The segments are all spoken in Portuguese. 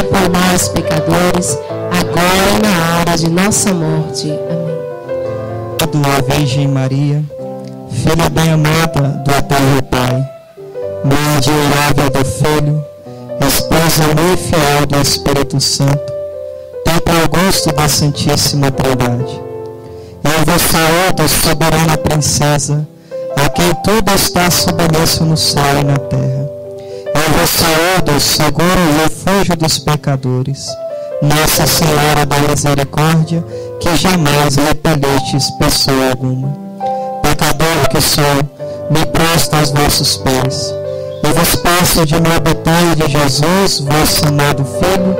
rogai por nós, pecadores, agora e na hora de nossa morte. Amém. Ó Virgem Maria, filha bem-amada do Eterno Pai, mãe admirável do Filho, esposa muito fiel do Espírito Santo, Tempo augusto da Santíssima Trindade. Eu vos saúdo, soberana princesa, a quem tudo está submisso no céu e na terra. Eu vos saúdo, seguro refúgio dos pecadores, Nossa Senhora da Misericórdia, que jamais repelestes pessoa alguma. Pecador que sou, me prostro aos vossos pés, e vos peço de meu obter de Jesus, vosso amado Filho,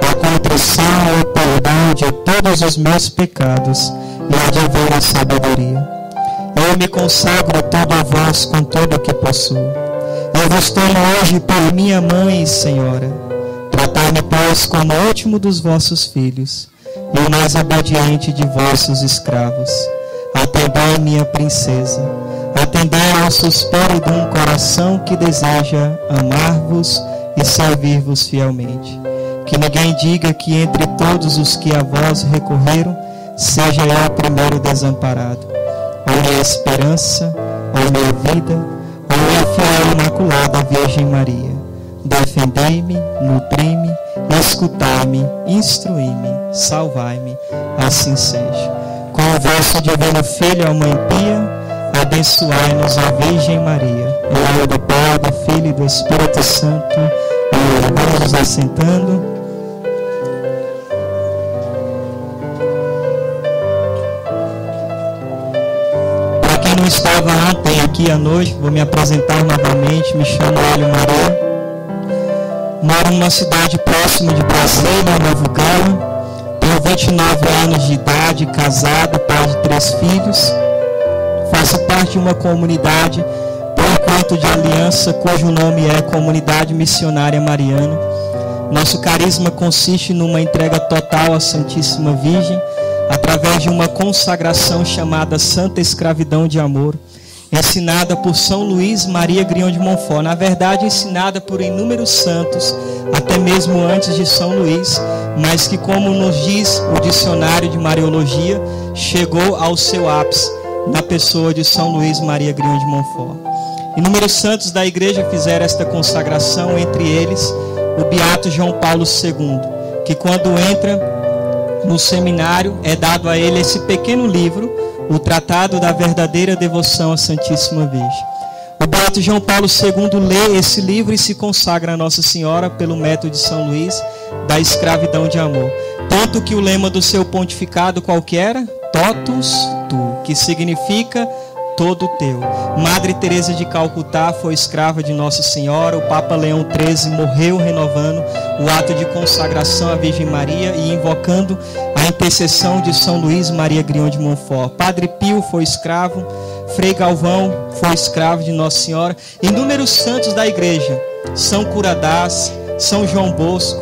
a contrição e o perdão de todos os meus pecados e a divina sabedoria. Eu me consagro todo a vós com tudo o que possuo. Eu vos tomo hoje por minha mãe e Senhora. Tratai-me, pois, como o último dos vossos filhos e o mais obediente de vossos escravos. Atendei, minha princesa. Atendei ao suspiro de um coração que deseja amar-vos e servir-vos fielmente. Que ninguém diga que entre todos os que a vós recorreram, seja eu o primeiro desamparado. Ó minha esperança, ó minha vida, ó minha fiel imaculada Virgem Maria, defendei-me, nutri-me, escutai-me, instruí-me, salvai-me, assim seja. Com o vosso divino Filho, a Mãe Pia, abençoai-nos, ó Virgem Maria. Em nome do Pai, do Filho e do Espírito Santo. Amém. Vamos nos assentando. Não estava ontem aqui à noite, vou me apresentar novamente, me chamo Hélio Maria, moro numa cidade próxima de Brasília, Novo Galo, tenho 29 anos de idade, casado, pai de 3 filhos, faço parte de uma comunidade, por enquanto de aliança, cujo nome é Comunidade Missionária Mariana. Nosso carisma consiste numa entrega total à Santíssima Virgem, através de uma consagração chamada Santa Escravidão de Amor, ensinada por São Luís Maria Grião de Montfort, na verdade ensinada por inúmeros santos, até mesmo antes de São Luís, mas que, como nos diz o dicionário de Mariologia, chegou ao seu ápice na pessoa de São Luís Maria Grião de Montfort. Inúmeros santos da igreja fizeram esta consagração, entre eles o beato João Paulo II, que quando entra no seminário é dado a ele esse pequeno livro, o Tratado da Verdadeira Devoção à Santíssima Virgem. O beato João Paulo II lê esse livro e se consagra a Nossa Senhora pelo método de São Luís da escravidão de amor. Tanto que o lema do seu pontificado qual que era? Totus tu, que significa todo teu. Madre Teresa de Calcutá foi escrava de Nossa Senhora. O Papa Leão XIII morreu renovando o ato de consagração à Virgem Maria e invocando a intercessão de São Luís Maria Grião de Montfort. Padre Pio foi escravo, Frei Galvão foi escravo de Nossa Senhora. Inúmeros santos da igreja, São Curadás, São João Bosco,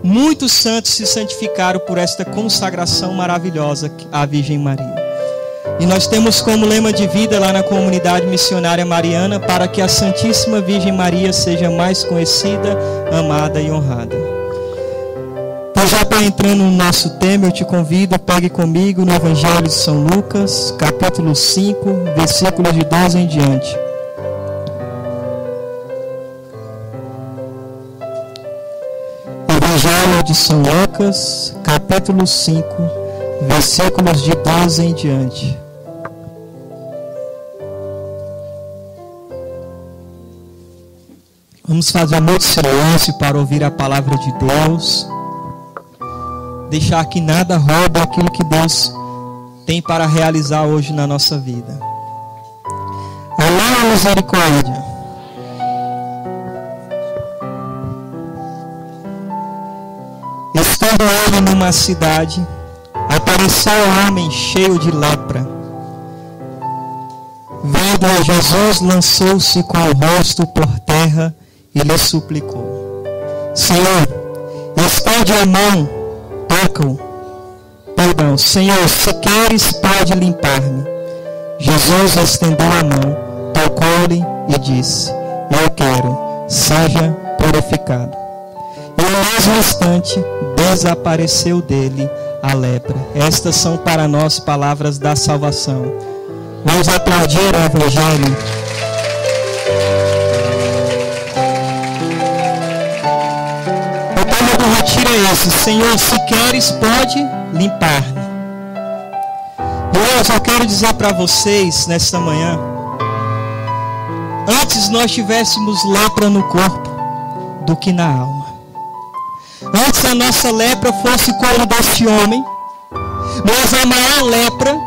muitos santos se santificaram por esta consagração maravilhosa à Virgem Maria. E nós temos como lema de vida lá na Comunidade Missionária Mariana, para que a Santíssima Virgem Maria seja mais conhecida, amada e honrada. Então, já para entrando no nosso tema, eu te convido, pegue comigo no Evangelho de São Lucas, capítulo 5, versículos de 12 em diante. Evangelho de São Lucas, capítulo 5, versículos de 12 em diante. Vamos fazer muito silêncio para ouvir a palavra de Deus. Deixar que nada roube aquilo que Deus tem para realizar hoje na nossa vida. Alá, misericórdia. Estando ele numa cidade, apareceu um homem cheio de lepra. Vendo Jesus, lançou-se com o rosto por terra e lhe suplicou: Senhor, estende a mão, toca-o. Perdão, Senhor, se queres, pode limpar-me. Jesus estendeu a mão, tocou-lhe e disse: Eu quero, seja purificado. no mesmo instante desapareceu dele a lepra. Estas são para nós palavras da salvação. Vamos aplaudir o Evangelho. O tema do retiro é esse: Senhor, se queres, pode limpar-me. Eu quero dizer para vocês nesta manhã, antes nós tivéssemos lepra no corpo do que na alma. Antes a nossa lepra fosse como deste homem, mas a maior lepra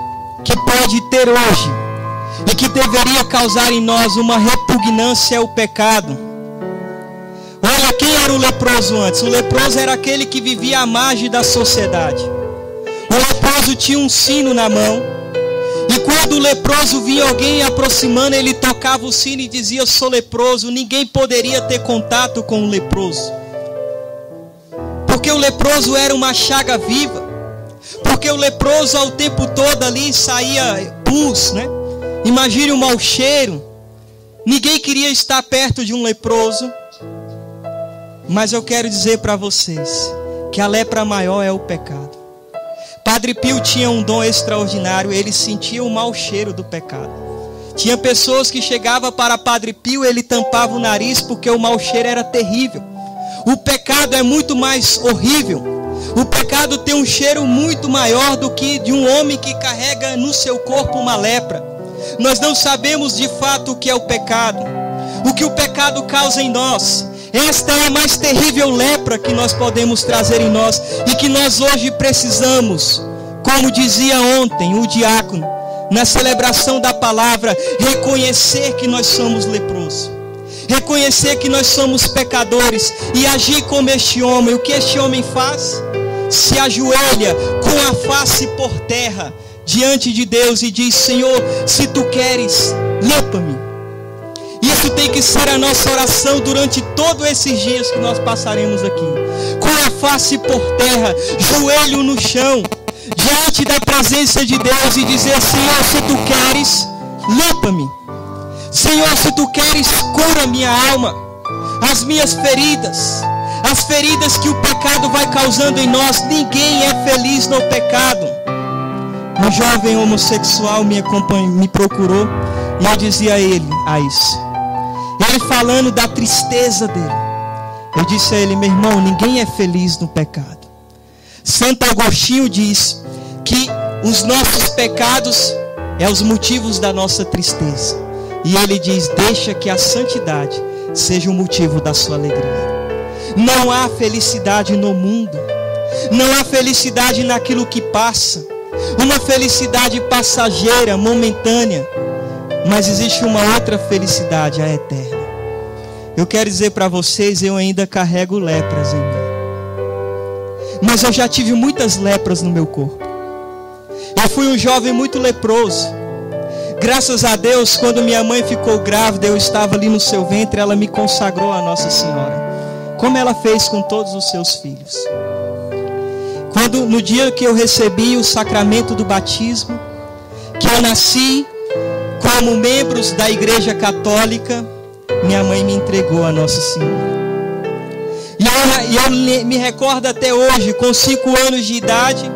que pode ter hoje e que deveria causar em nós uma repugnância é o pecado. Olha, quem era o leproso antes? O leproso era aquele que vivia à margem da sociedade. O leproso tinha um sino na mão, e quando o leproso via alguém aproximando, ele tocava o sino e dizia: eu sou leproso. Ninguém poderia ter contato com o leproso, porque o leproso era uma chaga viva, porque o leproso ao tempo todo ali saía pus, né? Imagine o mau cheiro. Ninguém queria estar perto de um leproso. Mas eu quero dizer para vocês que a lepra maior é o pecado. Padre Pio tinha um dom extraordinário, ele sentia o mau cheiro do pecado. Tinha pessoas que chegavam para Padre Pio, ele tampava o nariz porque o mau cheiro era terrível. O pecado é muito mais horrível. O pecado tem um cheiro muito maior do que de um homem que carrega no seu corpo uma lepra. Nós não sabemos de fato o que é o pecado, o que o pecado causa em nós. Esta é a mais terrível lepra que nós podemos trazer em nós e que nós hoje precisamos, como dizia ontem o diácono, na celebração da palavra, reconhecer que nós somos leprosos, reconhecer que nós somos pecadores e agir como este homem. O que este homem faz? Se ajoelha com a face por terra diante de Deus e diz: Senhor, se tu queres, limpa-me. Isso tem que ser a nossa oração durante todos esses dias que nós passaremos aqui. Com a face por terra, joelho no chão, diante da presença de Deus e dizer: Senhor, se tu queres, limpa-me. Senhor, se tu queres, cura minha alma, as minhas feridas, as feridas que o pecado vai causando em nós. Ninguém é feliz no pecado. Um jovem homossexual me procurou e eu dizia a ele isso. Ele falando da tristeza dele, eu disse a ele: meu irmão, ninguém é feliz no pecado. Santo Agostinho diz que os nossos pecados é os motivos da nossa tristeza. E ele diz: deixa que a santidade seja o motivo da sua alegria. Não há felicidade no mundo, não há felicidade naquilo que passa, uma felicidade passageira, momentânea. Mas existe uma outra felicidade, a eterna. Eu quero dizer para vocês, eu ainda carrego lepras em mim. Mas eu já tive muitas lepras no meu corpo. Eu fui um jovem muito leproso. Graças a Deus, quando minha mãe ficou grávida, eu estava ali no seu ventre, ela me consagrou a Nossa Senhora, como ela fez com todos os seus filhos. No dia que eu recebi o sacramento do batismo, que eu nasci como membros da Igreja Católica, minha mãe me entregou a Nossa Senhora. E eu me recordo até hoje, com 5 anos de idade,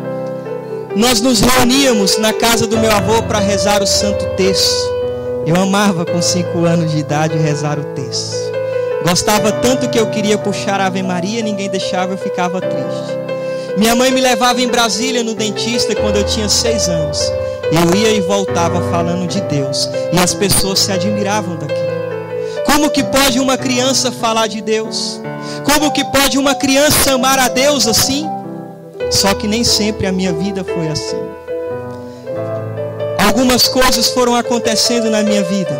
nós nos reuníamos na casa do meu avô para rezar o Santo Terço. Eu amava com 5 anos de idade rezar o terço. Gostava tanto que eu queria puxar a Ave Maria, ninguém deixava, eu ficava triste. Minha mãe me levava em Brasília no dentista quando eu tinha 6 anos. Eu ia e voltava falando de Deus. E as pessoas se admiravam daquilo. Como que pode uma criança falar de Deus? Como que pode uma criança amar a Deus assim? Só que nem sempre a minha vida foi assim. Algumas coisas foram acontecendo na minha vida.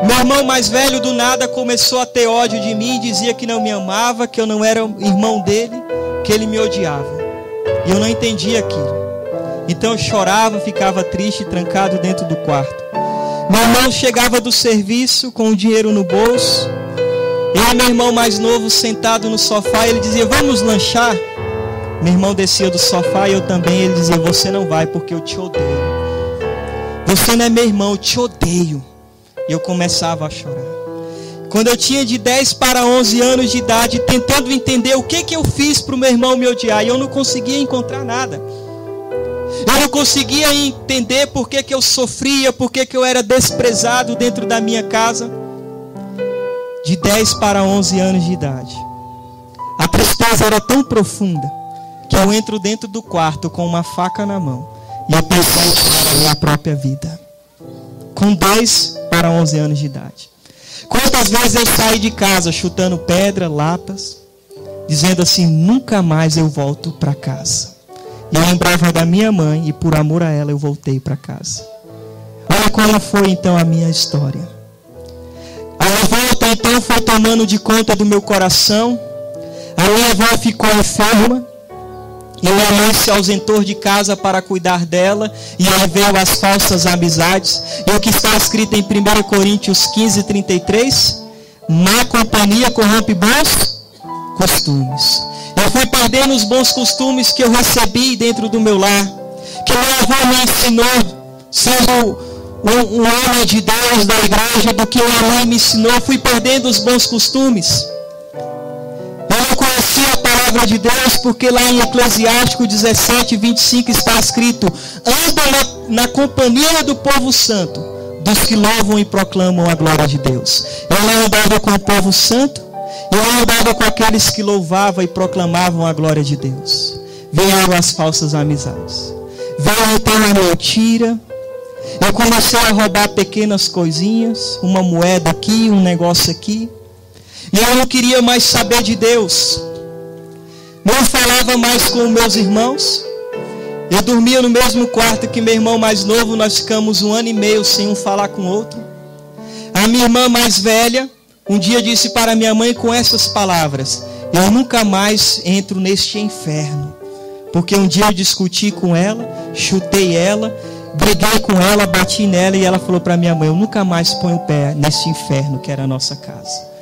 Meu irmão mais velho do nada começou a ter ódio de mim. Dizia que não me amava, que eu não era irmão dele, que ele me odiava. E eu não entendia aquilo. Então eu chorava, ficava triste, trancado dentro do quarto. Meu irmão chegava do serviço com o dinheiro no bolso. Eu e meu irmão mais novo sentado no sofá, ele dizia: vamos lanchar? Meu irmão descia do sofá e eu também. Ele dizia: você não vai porque eu te odeio. Você não é meu irmão, eu te odeio. E eu começava a chorar. quando eu tinha de 10 para 11 anos de idade, tentando entender o que eu fiz para o meu irmão me odiar, e eu não conseguia encontrar nada. Eu não conseguia entender por que eu sofria, por que eu era desprezado dentro da minha casa. De 10 para 11 anos de idade, a tristeza era tão profunda que eu entro dentro do quarto com uma faca na mão e eu pensei em tirar a minha própria vida. Com 10 para 11 anos de idade. Quantas vezes eu saí de casa chutando pedra, latas, dizendo assim: nunca mais eu volto para casa. E eu lembrava da minha mãe e por amor a ela eu voltei para casa. Olha como foi então a minha história. A revolta então foi tomando de conta do meu coração. A minha avó ficou enferma e minha mãe se ausentou de casa para cuidar dela, e aí veio as falsas amizades. E o que está escrito em 1 Coríntios 15:33, má companhia corrompe bons costumes. Eu fui perdendo os bons costumes que eu recebi dentro do meu lar, que minha avó me ensinou, sendo um homem de Deus da igreja, do que minha mãe me ensinou. Eu fui perdendo os bons costumes. Eu não conhecia a palavra de Deus, porque lá em Eclesiástico 17:25 está escrito: anda na companhia do povo santo, dos que louvam e proclamam a glória de Deus. Eu não andava com o povo santo, eu não andava com aqueles que louvavam e proclamavam a glória de Deus. Vieram as falsas amizades, veio então a mentira. Eu comecei a roubar pequenas coisinhas, uma moeda aqui, um negócio aqui. E eu não queria mais saber de Deus. Não falava mais com meus irmãos. Eu dormia no mesmo quarto que meu irmão mais novo. Nós ficamos 1 ano e meio sem um falar com o outro. A minha irmã mais velha um dia disse para minha mãe com essas palavras: eu nunca mais entro neste inferno. Porque um dia eu discuti com ela, chutei ela, briguei com ela, bati nela, e ela falou para minha mãe: eu nunca mais ponho o pé nesse inferno que era a nossa casa.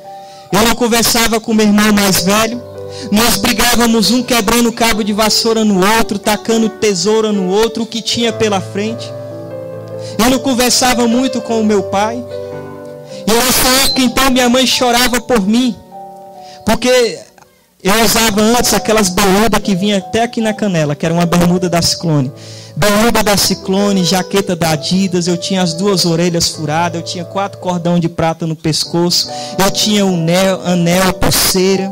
Eu não conversava com meu irmão mais velho. Nós brigávamos, um quebrando cabo de vassoura no outro, tacando tesoura no outro, o que tinha pela frente. Eu não conversava muito com o meu pai. E nessa época então minha mãe chorava por mim, porque eu usava antes aquelas bermudas que vinha até aqui na canela, que era uma bermuda da Ciclone. Bermuda da Ciclone, jaqueta da Adidas, eu tinha as 2 orelhas furadas, eu tinha 4 cordão de prata no pescoço, eu tinha um anel, pulseira.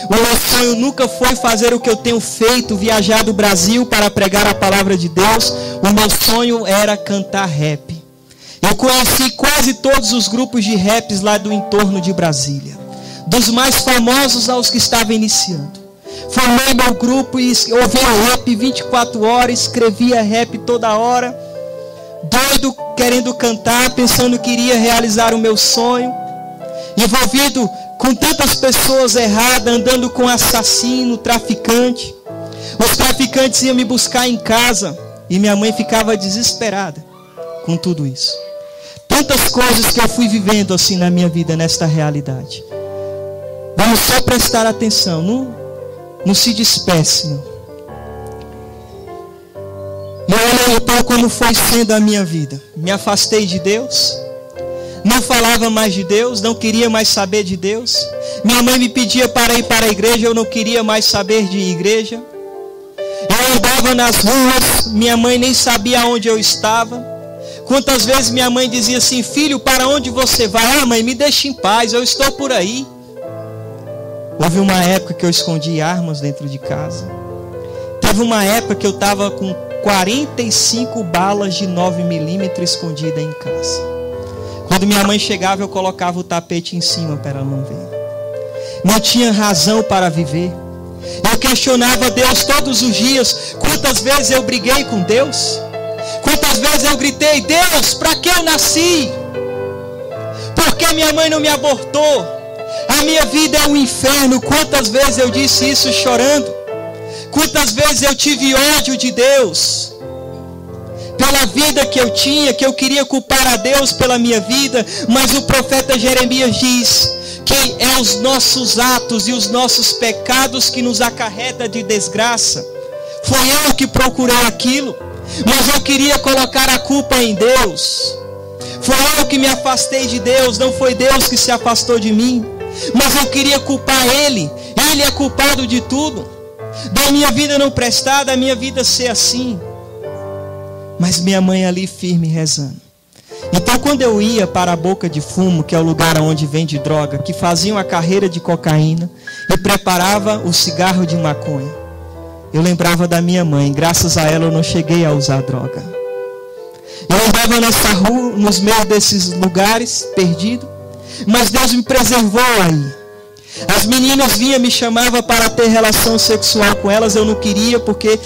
O meu sonho nunca foi fazer o que eu tenho feito, viajar do Brasil para pregar a palavra de Deus. O meu sonho era cantar rap. Eu conheci quase todos os grupos de raps lá do entorno de Brasília, dos mais famosos aos que estavam iniciando. Formei meu grupo e ouvia rap 24 horas, escrevia rap toda hora, doido, querendo cantar, pensando que iria realizar o meu sonho, envolvido com tantas pessoas erradas, andando com assassino, traficante. Os traficantes iam me buscar em casa e minha mãe ficava desesperada com tudo isso. Tantas coisas que eu fui vivendo assim na minha vida, nesta realidade. Vamos só prestar atenção, não se disperse, não. E olha então como foi sendo a minha vida. Me afastei de Deus, não falava mais de Deus, não queria mais saber de Deus. Minha mãe me pedia para ir para a igreja, eu não queria mais saber de igreja. Eu andava nas ruas, minha mãe nem sabia onde eu estava. Quantas vezes minha mãe dizia assim: filho, para onde você vai? Ah, mãe, me deixe em paz, eu estou por aí. Houve uma época que eu escondi armas dentro de casa. Teve uma época que eu estava com 45 balas de 9mm escondidas em casa. Quando minha mãe chegava, eu colocava o tapete em cima para ela não ver. Não tinha razão para viver. Eu questionava Deus todos os dias. Quantas vezes eu briguei com Deus? Quantas vezes eu gritei: Deus, para que eu nasci? Por que minha mãe não me abortou? A minha vida é um inferno. Quantas vezes eu disse isso chorando? Quantas vezes eu tive ódio de Deus pela vida que eu tinha, que eu queria culpar a Deus pela minha vida. Mas o profeta Jeremias diz que é os nossos atos e os nossos pecados que nos acarreta de desgraça. Foi eu que procurei aquilo, mas eu queria colocar a culpa em Deus. Foi eu que me afastei de Deus, não foi Deus que se afastou de mim. Mas eu queria culpar Ele. Ele é culpado de tudo. Da minha vida não prestar, da minha vida ser assim. Mas minha mãe ali firme rezando. Então quando eu ia para a Boca de Fumo, que é o lugar onde vende droga, que faziam a carreira de cocaína e preparava o cigarro de maconha, eu lembrava da minha mãe. Graças a ela eu não cheguei a usar droga. Eu andava nessa rua, nos meios desses lugares, perdido, mas Deus me preservou aí. As meninas vinham, me chamavam para ter relação sexual com elas, eu não queria, porque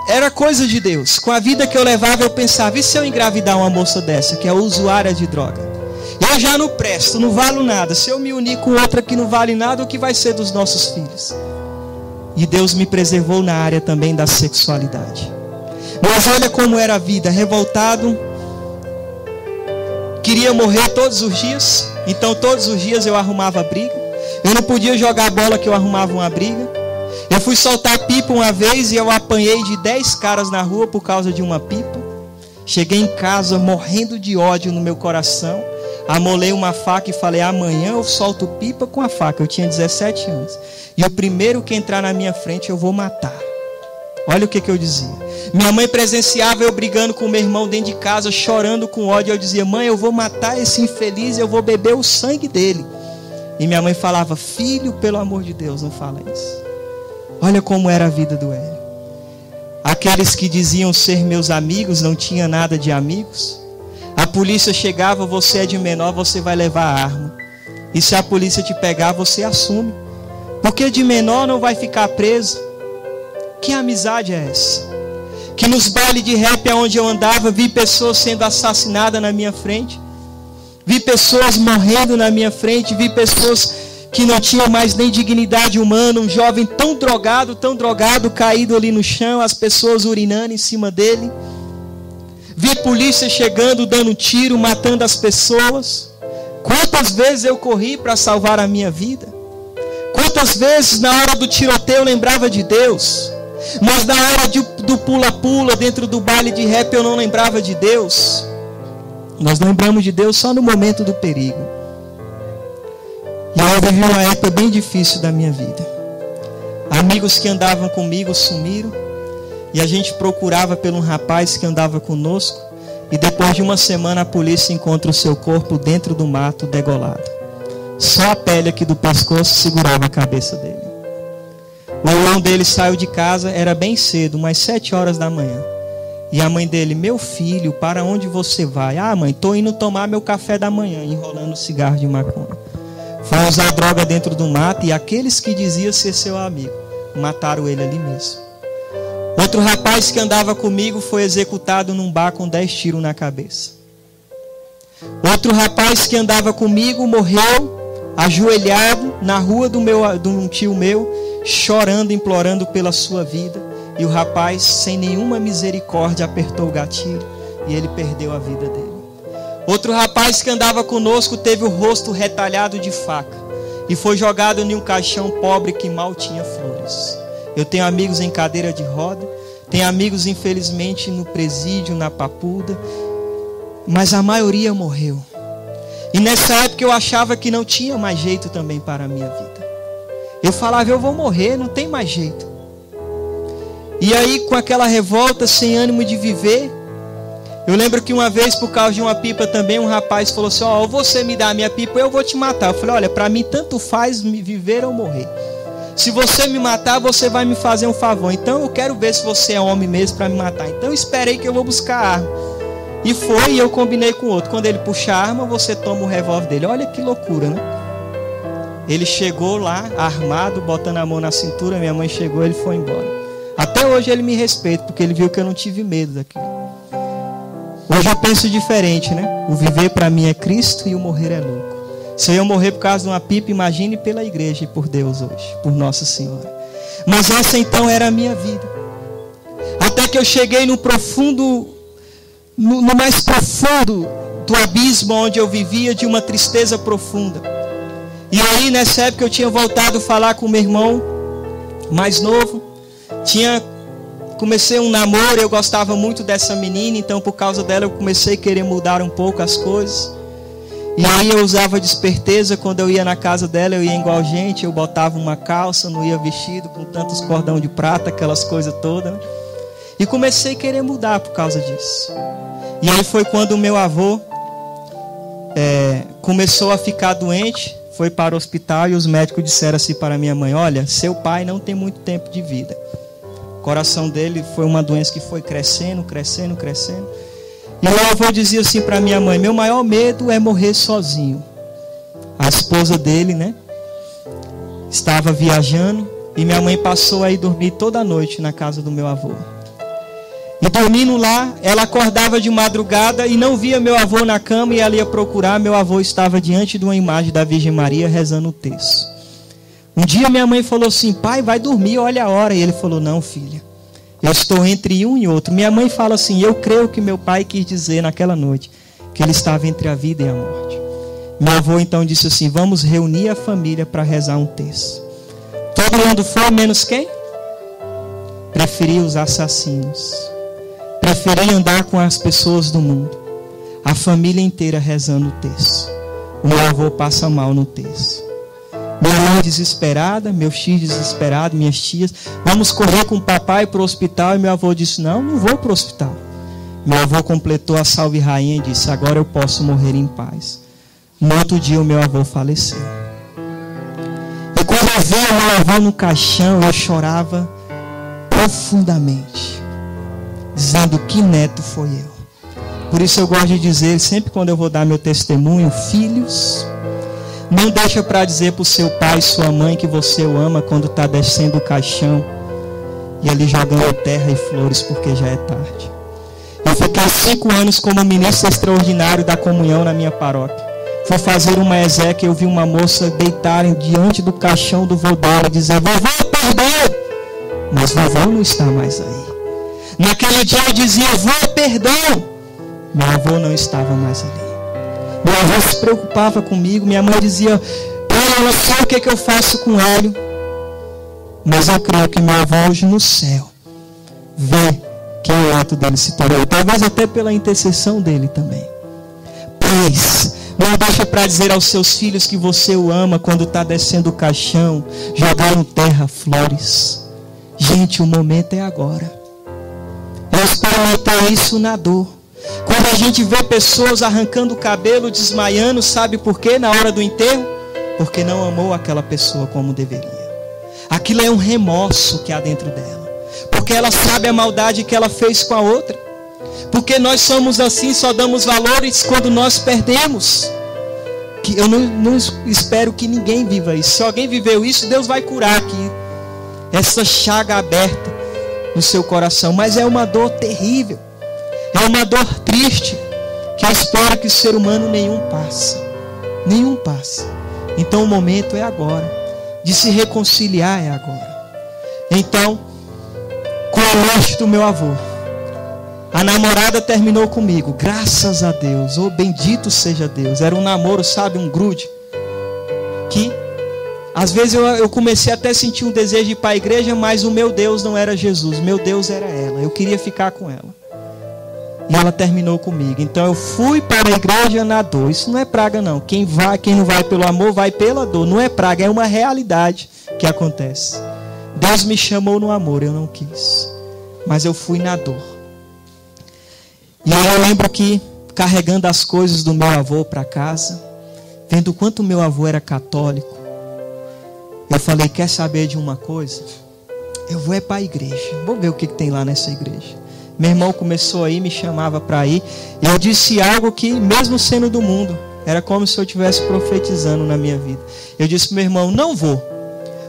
era coisa de Deus. Com a vida que eu levava, eu pensava, e se eu engravidar uma moça dessa, que é usuária de droga? Eu já não presto, não valo nada. Se eu me unir com outra que não vale nada, o que vai ser dos nossos filhos? E Deus me preservou na área também da sexualidade. Mas olha como era a vida, revoltado, queria morrer todos os dias. Então todos os dias eu arrumava briga. Eu não podia jogar bola que eu arrumava uma briga. Eu fui soltar pipa uma vez e eu apanhei de 10 caras na rua por causa de uma pipa. Cheguei em casa morrendo de ódio no meu coração. Amolei uma faca e falei, amanhã eu solto pipa com a faca. Eu tinha 17 anos. E o primeiro que entrar na minha frente eu vou matar. Olha o que eu dizia. Minha mãe presenciava eu brigando com meu irmão dentro de casa, chorando com ódio. Eu dizia, mãe, eu vou matar esse infeliz, eu vou beber o sangue dele. E minha mãe falava, filho, pelo amor de Deus, não fala isso. Olha como era a vida do Hélio. Aqueles que diziam ser meus amigos não tinha nada de amigos. A polícia chegava, você é de menor, você vai levar a arma. E se a polícia te pegar, você assume. Porque de menor não vai ficar preso. Que amizade é essa? Que nos bailes de rap onde eu andava, vi pessoas sendo assassinadas na minha frente. Vi pessoas morrendo na minha frente. Vi pessoas que não tinham mais nem dignidade humana. Um jovem tão drogado, caído ali no chão. As pessoas urinando em cima dele. Vi polícia chegando, dando tiro, matando as pessoas. Quantas vezes eu corri para salvar a minha vida? Quantas vezes na hora do tiroteio eu lembrava de Deus? Mas na hora do pula-pula, dentro do baile de rap, eu não lembrava de Deus. Nós lembramos de Deus só no momento do perigo. E eu vivi uma época bem difícil da minha vida. Amigos que andavam comigo sumiram. E a gente procurava por um rapaz que andava conosco. E depois de uma semana a polícia encontra o seu corpo dentro do mato, degolado. Só a pele aqui do pescoço segurava a cabeça dele. O irmão dele saiu de casa, era bem cedo, umas 7 horas da manhã. E a mãe dele, meu filho, para onde você vai? Ah, mãe, estou indo tomar meu café da manhã, enrolando cigarro de maconha. Foi usar droga dentro do mato e aqueles que diziam ser seu amigo, mataram ele ali mesmo. Outro rapaz que andava comigo foi executado num bar com 10 tiros na cabeça. Outro rapaz que andava comigo morreu ajoelhado na rua de um tio meu, chorando, implorando pela sua vida. E o rapaz, sem nenhuma misericórdia, apertou o gatilho e ele perdeu a vida dele. Outro rapaz que andava conosco teve o rosto retalhado de faca e foi jogado em um caixão pobre que mal tinha flores. Eu tenho amigos em cadeira de roda, tenho amigos infelizmente no presídio, na papuda, mas a maioria morreu. E nessa época eu achava que não tinha mais jeito também para a minha vida. Eu falava, eu vou morrer, não tem mais jeito. E aí com aquela revolta, sem ânimo de viver, eu lembro que uma vez por causa de uma pipa também, um rapaz falou assim, ó, ou você me dá a minha pipa ou eu vou te matar. Eu falei, olha, para mim tanto faz me viver ou morrer. Se você me matar, você vai me fazer um favor. Então eu quero ver se você é homem mesmo para me matar. Então eu esperei que eu vou buscar a arma. E foi, e eu combinei com o outro. Quando ele puxa a arma, você toma o revólver dele. Olha que loucura, né? Ele chegou lá, armado, botando a mão na cintura. Minha mãe chegou, ele foi embora. Até hoje ele me respeita, porque ele viu que eu não tive medo daquilo. Hoje eu penso diferente, né? O viver para mim é Cristo e o morrer é lucro. Se eu morrer por causa de uma pipa, imagine pela igreja e por Deus hoje, por Nossa Senhora. Mas essa então era a minha vida. Até que eu cheguei no mais profundo do abismo onde eu vivia, de uma tristeza profunda. E aí nessa época eu tinha voltado a falar com o meu irmão mais novo. Tinha comecei um namoro, eu gostava muito dessa menina, então por causa dela eu comecei a querer mudar um pouco as coisas. E aí eu usava de esperteza, quando eu ia na casa dela, eu ia igual gente, eu botava uma calça, não ia vestido com tantos cordão de prata, aquelas coisas todas. E comecei a querer mudar por causa disso. E aí foi quando o meu avô começou a ficar doente, foi para o hospital e os médicos disseram assim para minha mãe: olha, seu pai não tem muito tempo de vida. O coração dele foi uma doença que foi crescendo, crescendo, crescendo. E o meu avô dizia assim para minha mãe: meu maior medo é morrer sozinho. A esposa dele, né, estava viajando e minha mãe passou a ir dormir toda noite na casa do meu avô. E dormindo lá, ela acordava de madrugada e não via meu avô na cama e ela ia procurar. Meu avô estava diante de uma imagem da Virgem Maria rezando o terço. Um dia minha mãe falou assim: pai, vai dormir, olha a hora. E ele falou: não, filha, eu estou entre um e outro. Minha mãe fala assim: eu creio que meu pai quis dizer naquela noite que ele estava entre a vida e a morte. Meu avô então disse assim: vamos reunir a família para rezar um terço. Todo mundo foi, menos quem? Preferi os assassinos. Preferi andar com as pessoas do mundo. A família inteira rezando o terço. O meu avô passa mal no terço. Minha mãe desesperada, meus tios desesperados, minhas tias: vamos correr com o papai para o hospital. E meu avô disse: não, não vou para o hospital. Meu avô completou a salve rainha e disse: agora eu posso morrer em paz. No outro dia o meu avô faleceu. E quando eu vi o meu avô no caixão, eu chorava profundamente, dizendo: que neto foi eu. Por isso eu gosto de dizer, sempre quando eu vou dar meu testemunho: filhos, não deixa para dizer para o seu pai e sua mãe que você o ama quando está descendo o caixão e ali jogando terra e flores, porque já é tarde. Eu fiquei 5 anos como ministro extraordinário da comunhão na minha paróquia. Fui fazer uma exéquia e eu vi uma moça deitar diante do caixão do vô dela e dizer: vovó, perdão. Mas vovó não está mais aí. Naquele dia eu dizia: vô, perdão. Meu avô não estava mais ali. Meu avô se preocupava comigo. Minha mãe dizia: eu não sei o que eu faço com ele. Mas eu creio que meu avô hoje no céu vê que o ato dele se tornou. Talvez até pela intercessão dele também. Pais, não deixa para dizer aos seus filhos que você o ama quando está descendo o caixão, jogando terra, flores. Gente, o momento é agora. Eu experimentei isso na dor. Quando a gente vê pessoas arrancando o cabelo, desmaiando, sabe por quê? Na hora do enterro? Porque não amou aquela pessoa como deveria. Aquilo é um remorso que há dentro dela. Porque ela sabe a maldade que ela fez com a outra. Porque nós somos assim, só damos valores quando nós perdemos. Que eu não espero que ninguém viva isso. Se alguém viveu isso, Deus vai curar aqui essa chaga aberta no seu coração. Mas é uma dor terrível. É uma dor triste, que eu espero que o ser humano nenhum passa. Nenhum passa. Então o momento é agora. De se reconciliar é agora. Então, com a morte do meu avô, a namorada terminou comigo. Graças a Deus. Oh, bendito seja Deus. Era um namoro, sabe, um grude. Que às vezes eu comecei até a sentir um desejo de ir para a igreja, mas o meu Deus não era Jesus. Meu Deus era ela. Eu queria ficar com ela. E ela terminou comigo. Então eu fui para a igreja na dor. Isso não é praga não. Quem não vai pelo amor, vai pela dor. Não é praga, é uma realidade que acontece. Deus me chamou no amor, eu não quis. Mas eu fui na dor. E aí eu lembro que, carregando as coisas do meu avô para casa, vendo o quanto meu avô era católico, eu falei: quer saber de uma coisa? Eu vou para a igreja. Vou ver o que tem lá nessa igreja. Meu irmão começou a ir, me chamava para ir. E eu disse algo que, mesmo sendo do mundo, era como se eu estivesse profetizando na minha vida. Eu disse para meu irmão: não vou.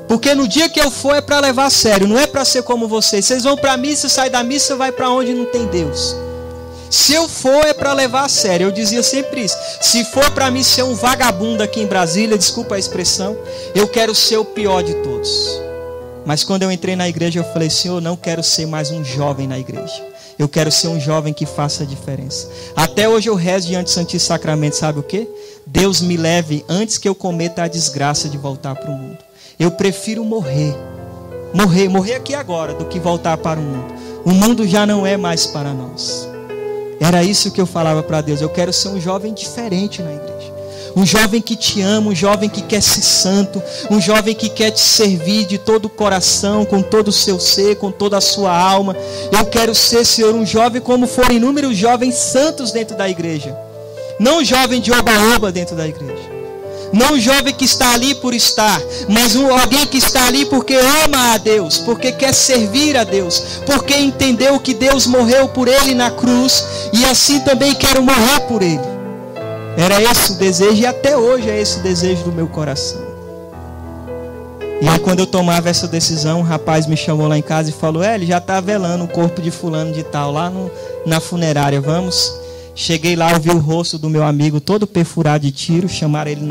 Porque no dia que eu for é para levar a sério. Não é para ser como vocês. Vocês vão para a missa, sai da missa, vai para onde não tem Deus. Se eu for é para levar a sério. Eu dizia sempre isso. Se for para mim ser um vagabundo aqui em Brasília, desculpa a expressão, eu quero ser o pior de todos. Mas quando eu entrei na igreja, eu falei: Senhor, eu não quero ser mais um jovem na igreja. Eu quero ser um jovem que faça a diferença. Até hoje eu rezo diante do Santíssimo Sacramento, sabe o quê? Deus me leve antes que eu cometa a desgraça de voltar para o mundo. Eu prefiro morrer aqui agora do que voltar para o mundo. O mundo já não é mais para nós. Era isso que eu falava para Deus. Eu quero ser um jovem diferente na igreja. Um jovem que te ama, um jovem que quer ser santo, um jovem que quer te servir de todo o coração, com todo o seu ser, com toda a sua alma. Eu quero ser, Senhor, um jovem como foram inúmeros jovens santos dentro da igreja. Não um jovem de oba-oba dentro da igreja. Não um jovem que está ali por estar, mas alguém que está ali porque ama a Deus, porque quer servir a Deus, porque entendeu que Deus morreu por ele na cruz e assim também quero morrer por ele. Era esse o desejo e até hoje é esse o desejo do meu coração. E aí quando eu tomava essa decisão, um rapaz me chamou lá em casa e falou: ele já está velando o corpo de fulano de tal lá na funerária, vamos? Cheguei lá, eu vi o rosto do meu amigo todo perfurado de tiro, chamaram ele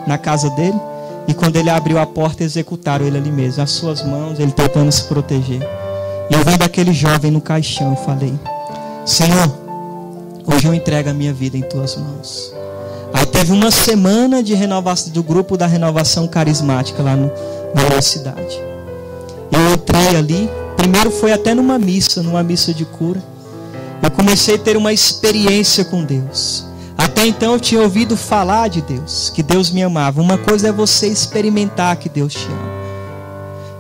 na casa dele. E quando ele abriu a porta, executaram ele ali mesmo. As suas mãos, ele tentando se proteger. E eu vendo aquele jovem no caixão, eu falei: Senhor, hoje eu entrego a minha vida em tuas mãos. Aí teve uma semana de renovação do grupo da renovação carismática lá na minha cidade. Eu entrei ali, primeiro foi até numa missa de cura. Eu comecei a ter uma experiência com Deus. Até então eu tinha ouvido falar de Deus, que Deus me amava. Uma coisa é você experimentar que Deus te ama.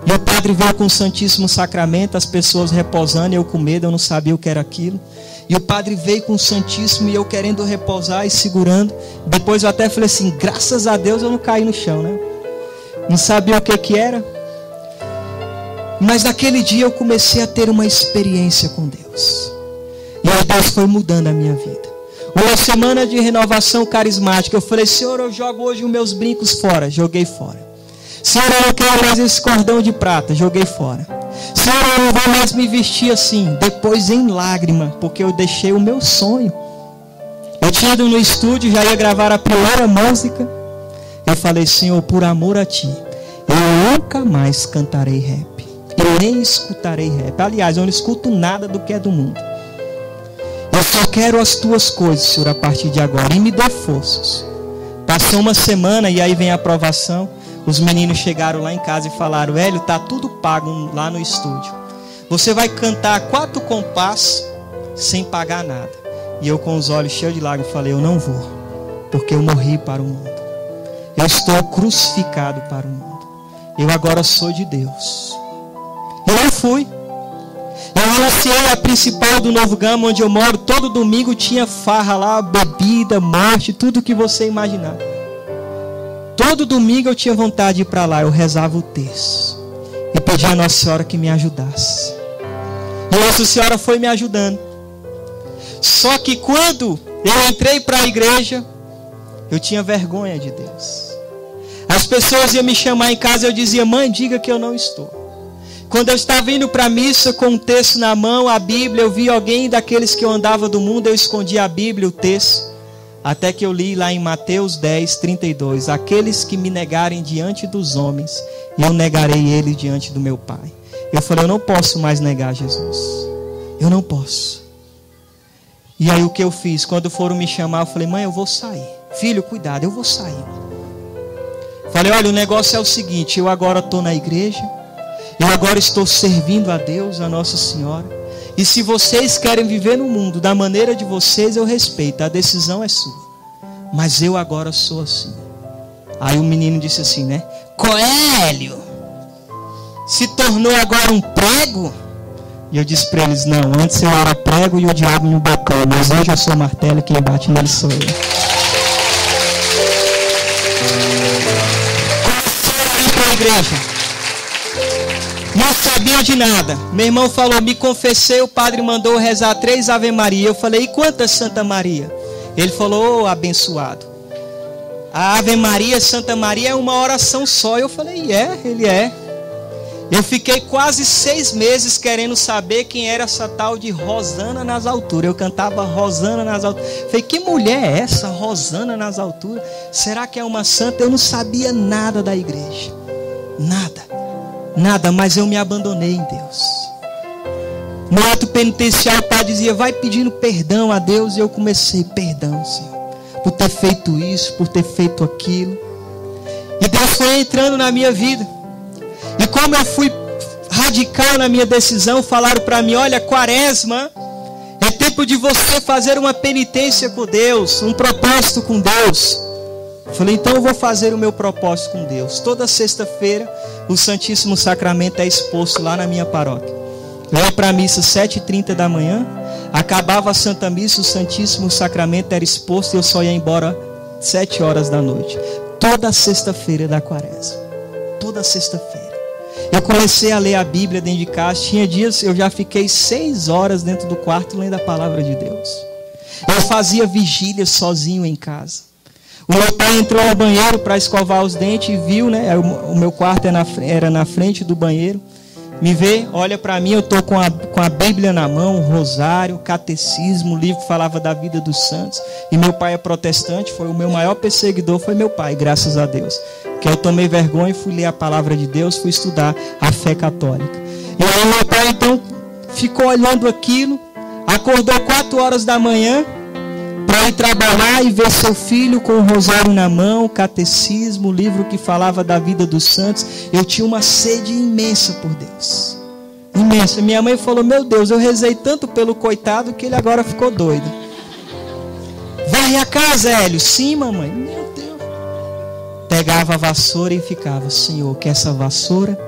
E o padre veio com o Santíssimo Sacramento, as pessoas repousando, eu com medo, eu não sabia o que era aquilo. E o padre veio com o Santíssimo e eu querendo repousar e segurando. Depois eu até falei assim: graças a Deus eu não caí no chão, né? Não sabia o que era. Mas naquele dia eu comecei a ter uma experiência com Deus. E aí Deus foi mudando a minha vida. Uma semana de renovação carismática. Eu falei: Senhor, eu jogo hoje os meus brincos fora. Joguei fora. Senhor, eu não quero mais esse cordão de prata. Joguei fora. Senhor, eu não vou mais me vestir assim. Depois em lágrima, porque eu deixei o meu sonho. Eu tinha ido no estúdio, já ia gravar a primeira música. Eu falei: Senhor, por amor a Ti, eu nunca mais cantarei rap. Eu nem escutarei rap. Aliás, eu não escuto nada do que é do mundo. Eu só quero as Tuas coisas, Senhor, a partir de agora. E me dê forças. Passou uma semana e aí vem a aprovação. Os meninos chegaram lá em casa e falaram: Hélio, tá tudo pago lá no estúdio. Você vai cantar 4 compassos sem pagar nada. E eu com os olhos cheios de lágrimas falei: eu não vou. Porque eu morri para o mundo. Eu estou crucificado para o mundo. Eu agora sou de Deus. E eu fui. Eu anunciei a principal do Novo Gama, onde eu moro. Todo domingo tinha farra lá, bebida, morte, tudo que você imaginar. Todo domingo eu tinha vontade de ir para lá. Eu rezava o terço e pedi a Nossa Senhora que me ajudasse. E a Nossa Senhora foi me ajudando. Só que quando eu entrei para a igreja, eu tinha vergonha de Deus. As pessoas iam me chamar em casa e eu dizia: mãe, diga que eu não estou. Quando eu estava indo para a missa com um texto na mão, a Bíblia, eu vi alguém daqueles que eu andava do mundo, eu escondia a Bíblia, o texto, até que eu li lá em Mateus 10, 32, aqueles que me negarem diante dos homens, eu negarei eles diante do meu Pai. Eu falei: eu não posso mais negar Jesus. Eu não posso. E aí o que eu fiz? Quando foram me chamar, eu falei: mãe, eu vou sair. Filho, cuidado, eu vou sair. Falei: olha, o negócio é o seguinte, eu agora estou na igreja, eu agora estou servindo a Deus, a Nossa Senhora. E se vocês querem viver no mundo da maneira de vocês, eu respeito. A decisão é sua. Mas eu agora sou assim. Aí o menino disse assim, né? Coelho, se tornou agora um prego? E eu disse para eles: não, antes eu era prego e o diabo me bateu. Mas hoje eu sou martelo e quem bate nele sou eu. Comecei a ir para a igreja. Não sabia de nada. Meu irmão falou: me confessei, o padre mandou rezar 3 Ave Maria. Eu falei: e quantas Santa Maria? Ele falou: oh, abençoado, a Ave Maria, Santa Maria é uma oração só. Eu falei: ele é. Eu fiquei quase 6 meses querendo saber quem era essa tal de Rosana nas alturas. Eu cantava Rosana nas alturas. Falei: que mulher é essa, Rosana nas alturas? Será que é uma santa? Eu não sabia nada da igreja. Nada, mas eu me abandonei em Deus. No ato penitencial, o padre dizia: vai pedindo perdão a Deus. E eu comecei: perdão, Senhor, por ter feito isso, por ter feito aquilo. E Deus foi entrando na minha vida. E como eu fui radical na minha decisão. Falaram para mim: olha, quaresma é tempo de você fazer uma penitência com Deus, um propósito com Deus. Eu falei: então eu vou fazer o meu propósito com Deus. Toda sexta-feira o Santíssimo Sacramento é exposto lá na minha paróquia. Eu ia para a missa 7h30 da manhã, acabava a Santa Missa, o Santíssimo Sacramento era exposto e eu só ia embora 7 horas da noite. Toda sexta-feira da quaresma. Toda sexta-feira. Eu comecei a ler a Bíblia dentro de casa. Tinha dias eu já fiquei 6 horas dentro do quarto lendo a palavra de Deus. Eu fazia vigília sozinho em casa. O meu pai entrou no banheiro para escovar os dentes e viu, né? O meu quarto era na frente do banheiro. Me vê, olha para mim, eu estou com a Bíblia na mão, o rosário, o catecismo, o livro que falava da vida dos santos. E meu pai é protestante, foi o meu maior perseguidor, foi meu pai, graças a Deus. Que eu tomei vergonha e fui ler a palavra de Deus, fui estudar a fé católica. E aí meu pai então ficou olhando aquilo, acordou 4 horas da manhã, para ir trabalhar e ver seu filho com o rosário na mão, o catecismo, o livro que falava da vida dos santos. Eu tinha uma sede imensa por Deus. Imensa. Minha mãe falou: meu Deus, eu rezei tanto pelo coitado que ele agora ficou doido. Varre a casa, Hélio. Sim, mamãe. Meu Deus. Pegava a vassoura e ficava: Senhor, que essa vassoura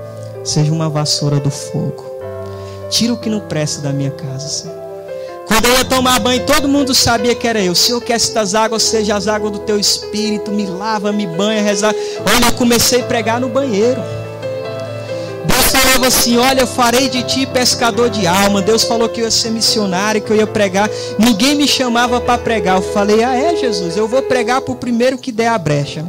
seja uma vassoura do fogo. Tira o que não presta da minha casa, Senhor. Quando eu ia tomar banho, todo mundo sabia que era eu. Senhor, que estas águas sejam as águas do teu Espírito. Me lava, me banha, rezar. Olha, eu comecei a pregar no banheiro. Deus falava assim: olha, eu farei de ti pescador de alma. Deus falou que eu ia ser missionário, que eu ia pregar. Ninguém me chamava para pregar. Eu falei: ah, é, Jesus, eu vou pregar para o primeiro que der a brecha.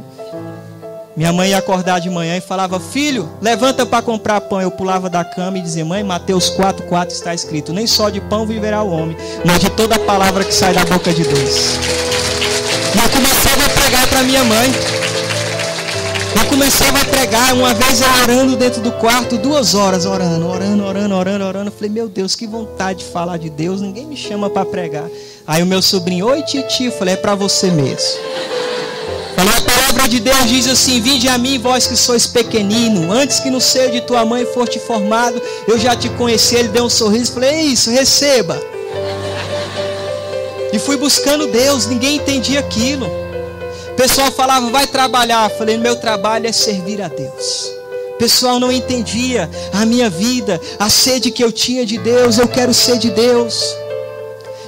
Minha mãe ia acordar de manhã e falava: filho, levanta para comprar pão. Eu pulava da cama e dizia: mãe, Mateus 4,4 está escrito: nem só de pão viverá o homem, mas de toda a palavra que sai da boca de Deus. E eu começava a pregar para minha mãe. Eu começava a pregar, uma vez eu orando dentro do quarto, 2 horas orando. Eu falei: meu Deus, que vontade de falar de Deus, ninguém me chama para pregar. Aí o meu sobrinho: oi, titi. Eu falei: é para você mesmo. Falei: a palavra de Deus diz assim: vinde a mim, vós que sois pequenino, antes que no seio de tua mãe foste formado, eu já te conheci. Ele deu um sorriso, falei: é isso, receba. E fui buscando Deus, ninguém entendia aquilo. O pessoal falava: vai trabalhar. Eu falei: meu trabalho é servir a Deus. O pessoal não entendia a minha vida, a sede que eu tinha de Deus. Eu quero ser de Deus.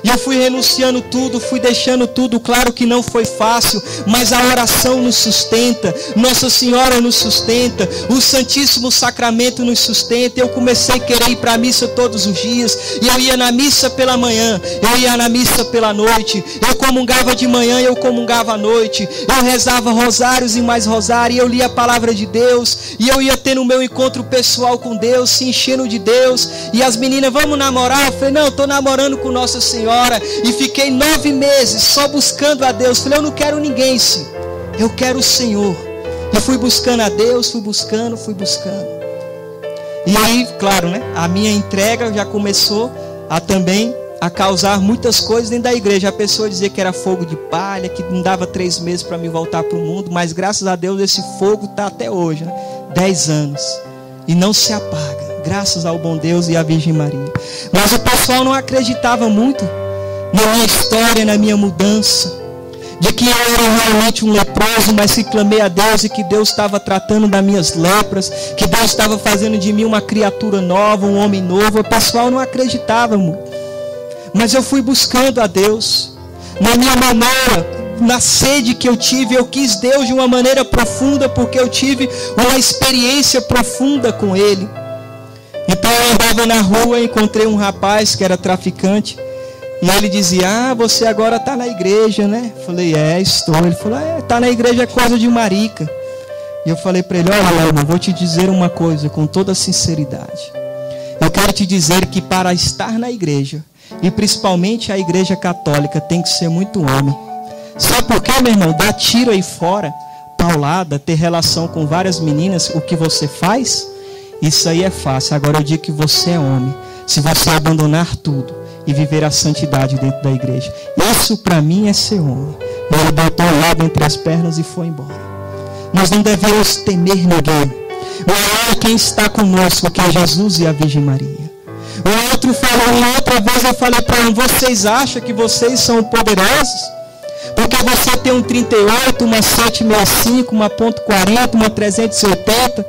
E eu fui renunciando tudo, fui deixando tudo. Claro que não foi fácil, mas a oração nos sustenta, Nossa Senhora nos sustenta, o Santíssimo Sacramento nos sustenta. Eu comecei a querer ir para a missa todos os dias. E eu ia na missa pela manhã, eu ia na missa pela noite. Eu comungava de manhã, eu comungava à noite. Eu rezava rosários e mais rosário, e eu lia a palavra de Deus. E eu ia tendo o meu encontro pessoal com Deus, se enchendo de Deus. E as meninas: vamos namorar? Eu falei: não, eu estou namorando com Nossa Senhora. E fiquei 9 meses só buscando a Deus. Falei: eu não quero ninguém, sim, eu quero o Senhor. E fui buscando a Deus, fui buscando. E aí, claro, né, a minha entrega já começou a causar muitas coisas dentro da igreja. A pessoa dizia que era fogo de palha, que não dava 3 meses para me voltar para o mundo. Mas graças a Deus esse fogo está até hoje, né? 10 anos. E não se apaga, graças ao bom Deus e à Virgem Maria. Mas o pessoal não acreditava muito na minha história, na minha mudança, de que eu era realmente um leproso, mas que clamei a Deus e que Deus estava tratando das minhas lepras, que Deus estava fazendo de mim uma criatura nova, um homem novo. O pessoal não acreditava muito, mas eu fui buscando a Deus, na minha maneira, na sede que eu tive. Eu quis Deus de uma maneira profunda, porque eu tive uma experiência profunda com Ele. Então eu andava na rua, encontrei um rapaz que era traficante. E ele dizia: ah, você agora está na igreja, né? Eu falei: é, estou. Ele falou: está na igreja é coisa de marica. E eu falei para ele: olha, irmão, vou te dizer uma coisa com toda sinceridade. Eu quero te dizer que para estar na igreja, e principalmente a igreja católica, tem que ser muito homem. Sabe por quê, meu irmão? Dar tiro aí fora, paulada, ter relação com várias meninas, o que você faz, isso aí é fácil. Agora eu digo que você é homem. Se você abandonar tudo e viver a santidade dentro da igreja, isso para mim é ser homem. Ele botou o lado entre as pernas e foi embora. Nós não devemos temer ninguém. Maior quem está conosco que é Jesus e a Virgem Maria. O outro falou, e outra vez eu falei para ele, vocês acham que vocês são poderosos? Porque você tem um 38, uma 765, uma .40, uma 380.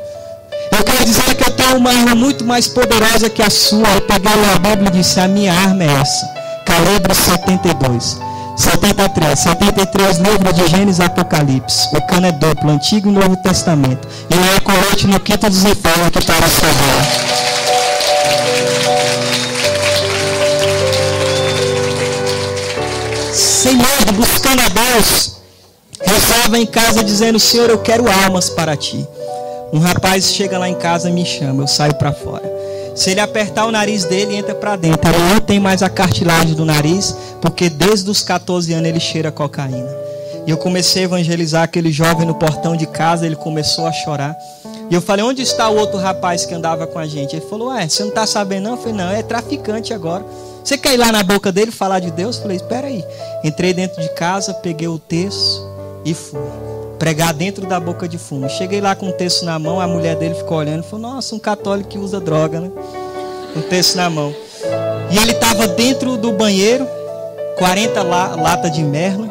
Eu quero dizer que eu tenho uma arma muito mais poderosa que a sua. Eu peguei a Bíblia e disse, a minha arma é essa. Calibre 72. 73, livro de Gênesis e Apocalipse. O cano é duplo, Antigo e Novo Testamento. E o colete no quinto dos infernos que para salvar. Sem medo, buscando a Deus, rezava em casa dizendo, Senhor, eu quero almas para ti. Um rapaz chega lá em casa e me chama, eu saio para fora. Se ele apertar o nariz dele, entra para dentro. Ele não tem mais a cartilagem do nariz, porque desde os 14 anos ele cheira cocaína. E eu comecei a evangelizar aquele jovem no portão de casa, ele começou a chorar. E eu falei, onde está o outro rapaz que andava com a gente? Ele falou, você não está sabendo não? Eu falei, não, é traficante agora. Você quer ir lá na boca dele falar de Deus? Eu falei, espera aí. Entrei dentro de casa, peguei o texto e fui pregar dentro da boca de fumo. Cheguei lá com o texto na mão, a mulher dele ficou olhando e falou, nossa, um católico que usa droga, né? Com o texto na mão. E ele estava dentro do banheiro, 40 latas de merla,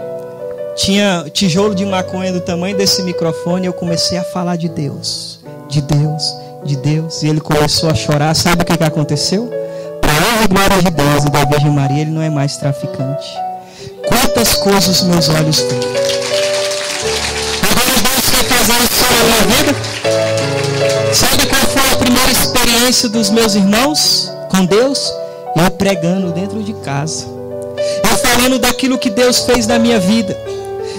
tinha tijolo de maconha do tamanho desse microfone, e eu comecei a falar de Deus, de Deus, de Deus, e ele começou a chorar. Sabe o que aconteceu? Para a honra e glória de Deus e da Virgem Maria, ele não é mais traficante. Quantas coisas os meus olhos têm. Na minha vida, sabe qual foi a primeira experiência dos meus irmãos com Deus? Eu pregando dentro de casa, eu falando daquilo que Deus fez na minha vida.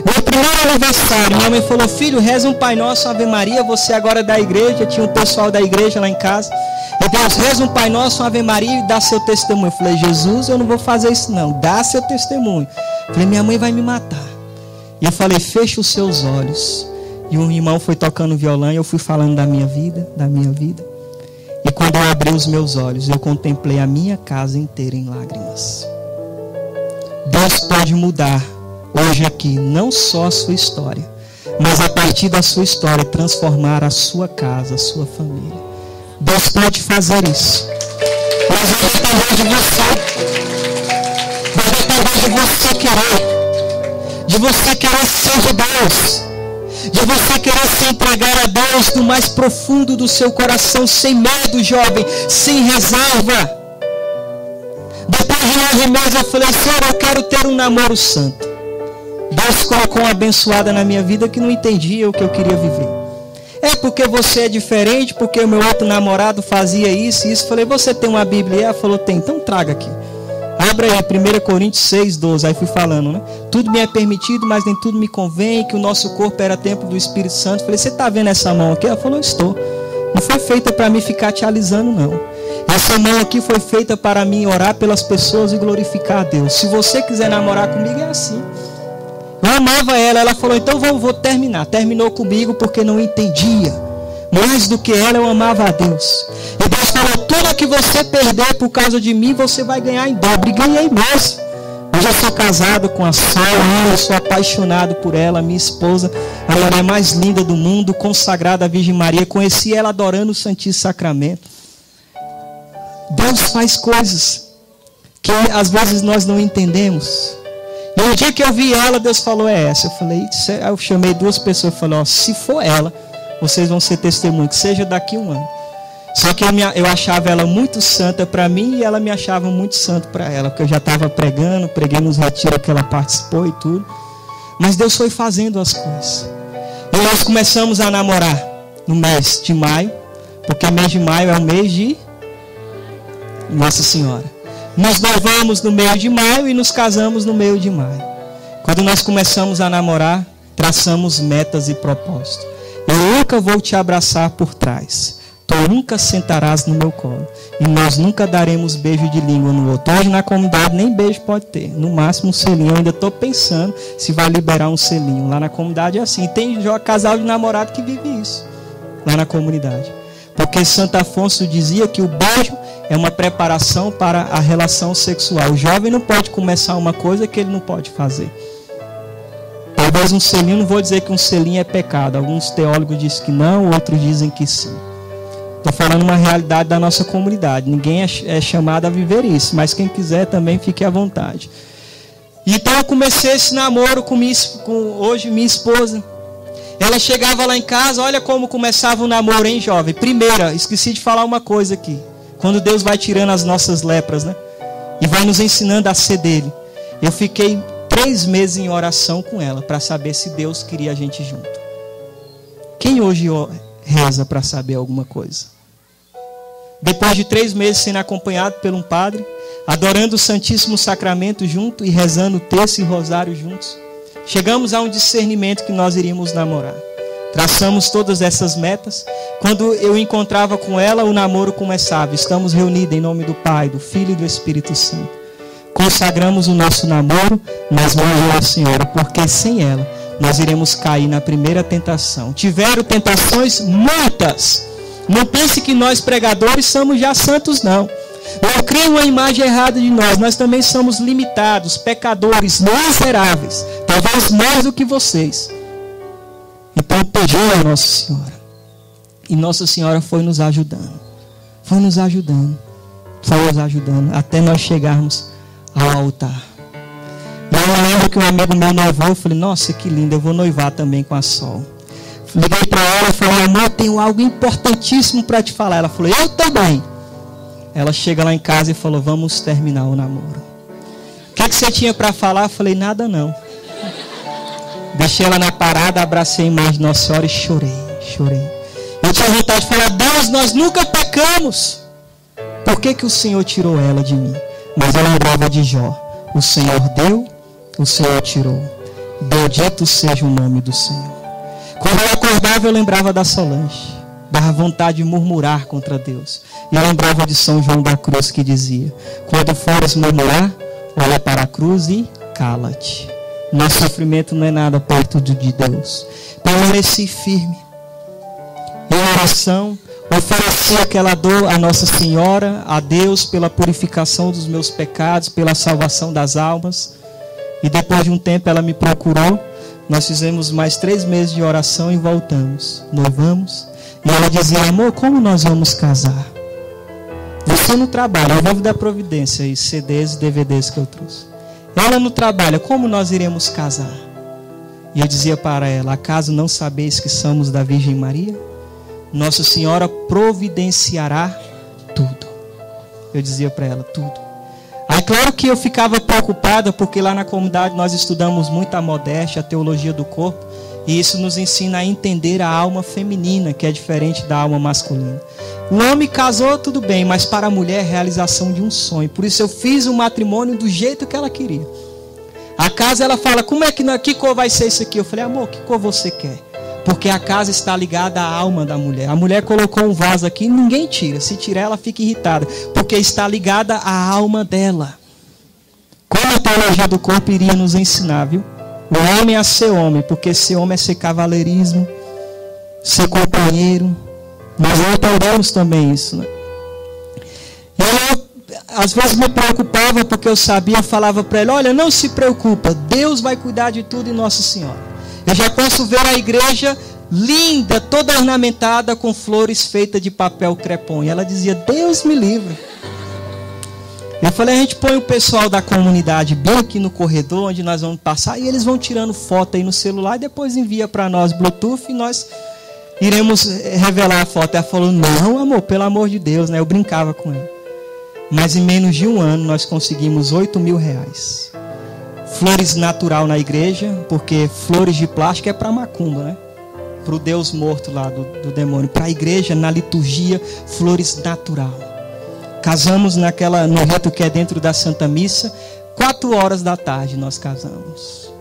Meu primeiro aniversário, minha mãe falou, filho, reza um Pai Nosso, Ave Maria. Você agora é da igreja, tinha um pessoal da igreja lá em casa. E Deus, reza um Pai Nosso, Ave Maria e dá seu testemunho. Eu falei, Jesus, eu não vou fazer isso não, dá seu testemunho. Eu falei, minha mãe vai me matar. E eu falei, fecha os seus olhos. E um irmão foi tocando violão e eu fui falando da minha vida, da minha vida. E quando eu abri os meus olhos, eu contemplei a minha casa inteira em lágrimas. Deus pode mudar hoje aqui, não só a sua história, mas a partir da sua história, transformar a sua casa, a sua família. Deus pode fazer isso. Mas vai depender de você. Vai depender de você querer. De você querer ser de Deus. De você querer se entregar a Deus no mais profundo do seu coração, sem medo, jovem, sem reserva. Depois de 9 meses eu falei, Senhor, eu quero ter um namoro santo. Deus colocou uma abençoada na minha vida que não entendia o que eu queria viver. É porque você é diferente, porque o meu outro namorado fazia isso e isso. Falei, você tem uma Bíblia? Ela falou, tem, então traga aqui. Abra aí, 1 Coríntios 6, 12. Aí fui falando, né? Tudo me é permitido, mas nem tudo me convém. Que o nosso corpo era templo do Espírito Santo. Falei, você está vendo essa mão aqui? Ela falou, estou. Não foi feita para mim ficar te alisando, não. Essa mão aqui foi feita para mim orar pelas pessoas e glorificar a Deus. Se você quiser namorar comigo, é assim. Eu amava ela. Ela falou, então vou terminar. Terminou comigo porque não entendia. Mais do que ela, eu amava a Deus. E Deus falou, tudo que você perder por causa de mim, você vai ganhar em dobro. E ganhei mesmo. Hoje eu sou casado com a Sara, eu sou apaixonado por ela, minha esposa. Ela é a mais linda do mundo, consagrada à Virgem Maria. Conheci ela adorando o Santíssimo Sacramento. Deus faz coisas que às vezes nós não entendemos. E no dia que eu vi ela, Deus falou, é essa. Eu falei, eu chamei 2 pessoas e falei, se for ela, vocês vão ser testemunhos, que seja daqui 1 ano. Só que eu achava ela muito santa para mim e ela me achava muito santo para ela, porque eu já estava pregando, preguei nos retiros que ela participou e tudo. Mas Deus foi fazendo as coisas. E nós começamos a namorar no mês de maio, porque mês de maio é o mês de Nossa Senhora. Nos noivamos no mês de maio e nos casamos no mês de maio. Quando nós começamos a namorar, traçamos metas e propósitos. Eu nunca vou te abraçar por trás. Tu nunca sentarás no meu colo. E nós nunca daremos beijo de língua no outro. Hoje na comunidade nem beijo pode ter. No máximo um selinho. Eu ainda estou pensando se vai liberar um selinho. Lá na comunidade é assim. Tem casal de namorado que vive isso. Lá na comunidade. Porque Santo Afonso dizia que o beijo é uma preparação para a relação sexual. O jovem não pode começar uma coisa que ele não pode fazer. Talvez um selinho, não vou dizer que um selinho é pecado. Alguns teólogos dizem que não, outros dizem que sim. Estou falando uma realidade da nossa comunidade. Ninguém é chamado a viver isso, mas quem quiser também fique à vontade. Então eu comecei esse namoro com hoje minha esposa. Ela chegava lá em casa, olha como começava o namoro, hein, jovem? Primeira, esqueci de falar uma coisa aqui. Quando Deus vai tirando as nossas lepras, né? E vai nos ensinando a ser dele. Eu fiquei 3 meses em oração com ela, para saber se Deus queria a gente junto. Quem hoje reza para saber alguma coisa? Depois de 3 meses sendo acompanhado por um padre, adorando o Santíssimo Sacramento junto e rezando o terço e rosário juntos, chegamos a um discernimento que nós iríamos namorar. Traçamos todas essas metas. Quando eu encontrava com ela, o namoro começava. Estamos reunidos em nome do Pai, do Filho e do Espírito Santo. Consagramos o nosso namoro nas mãos da Senhora, porque sem ela nós iremos cair na primeira tentação. Tiveram tentações muitas. Não pense que nós pregadores somos já santos, não. Não criem uma imagem errada de nós. Nós também somos limitados, pecadores, miseráveis. Talvez mais do que vocês. Então pediu a Nossa Senhora. E Nossa Senhora foi nos ajudando. Foi nos ajudando. Foi nos ajudando. Até nós chegarmos ao altar. E eu lembro que um amigo meu noivou. Eu falei, nossa, que lindo. Eu vou noivar também com a Sol. Liguei para ela e falei, amor, tenho algo importantíssimo para te falar. Ela falou, eu também. Ela chega lá em casa e falou, vamos terminar o namoro. O que você tinha para falar? Eu falei, nada não. Deixei ela na parada, abracei a imagem de Nossa Senhora e chorei. Eu tinha vontade de falar, Deus, nós nunca pecamos. Por que o Senhor tirou ela de mim? Mas eu lembrava de Jó. O Senhor deu, o Senhor tirou. Bendito seja o nome do Senhor. Quando eu acordava, eu lembrava da Solange. Dava vontade de murmurar contra Deus. E eu lembrava de São João da Cruz que dizia, quando fores murmurar, olha para a cruz e cala-te. Nosso sofrimento não é nada perto de Deus. Permaneci firme. Em oração, ofereci aquela dor à Nossa Senhora, a Deus, pela purificação dos meus pecados, pela salvação das almas. E depois de um tempo ela me procurou. Nós fizemos mais 3 meses de oração e voltamos. Noivamos. E ela dizia, amor, como nós vamos casar? Você não trabalha, eu vivo da providência, e CDs e DVDs que eu trouxe. Ela não trabalha, como nós iremos casar? E eu dizia para ela, acaso não sabeis que somos da Virgem Maria? Nossa Senhora providenciará tudo. Eu dizia para ela, tudo. Aí claro que eu ficava preocupada, porque lá na comunidade nós estudamos muito a modéstia, a teologia do corpo, e isso nos ensina a entender a alma feminina, que é diferente da alma masculina. O homem casou, tudo bem, mas para a mulher é a realização de um sonho. Por isso eu fiz o matrimônio do jeito que ela queria. A casa, ela fala, que cor vai ser isso aqui? Eu falei, amor, que cor você quer? Porque a casa está ligada à alma da mulher. A mulher colocou um vaso aqui, ninguém tira. Se tirar, ela fica irritada, porque está ligada à alma dela. Como a teologia do corpo iria nos ensinar, viu? O homem a ser homem, porque ser homem é ser cavaleirismo, ser companheiro. Nós não entendemos também isso, né? E eu, às vezes, me preocupava, porque eu sabia, eu falava para ele, olha, não se preocupa, Deus vai cuidar de tudo em Nossa Senhora. Eu já posso ver a igreja linda, toda ornamentada com flores feitas de papel crepom. E ela dizia, Deus me livre. Eu falei, a gente põe o pessoal da comunidade bem aqui no corredor, onde nós vamos passar, e eles vão tirando foto aí no celular, e depois envia para nós Bluetooth, e nós iremos revelar a foto. Ela falou, não, amor, pelo amor de Deus, né? Eu brincava com ela. Mas em menos de 1 ano, nós conseguimos R$8.000. Flores natural na igreja, porque flores de plástico é para macumba, né? Para o Deus morto lá do demônio. Para a igreja, na liturgia, flores natural. Casamos no rito que é dentro da Santa Missa. 4 da tarde nós casamos.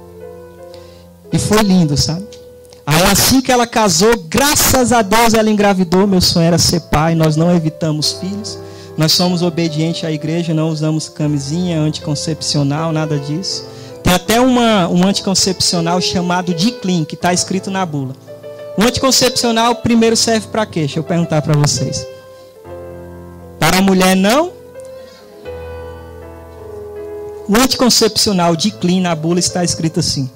E foi lindo, sabe? Aí assim que ela casou, graças a Deus ela engravidou. Meu sonho era ser pai, nós não evitamos filhos. Nós somos obedientes à igreja, não usamos camisinha anticoncepcional, nada disso. Tem até um anticoncepcional chamado Diclin, que está escrito na bula. O anticoncepcional primeiro serve para quê? Deixa eu perguntar para vocês. Para a mulher não? O anticoncepcional Diclin na bula está escrito assim.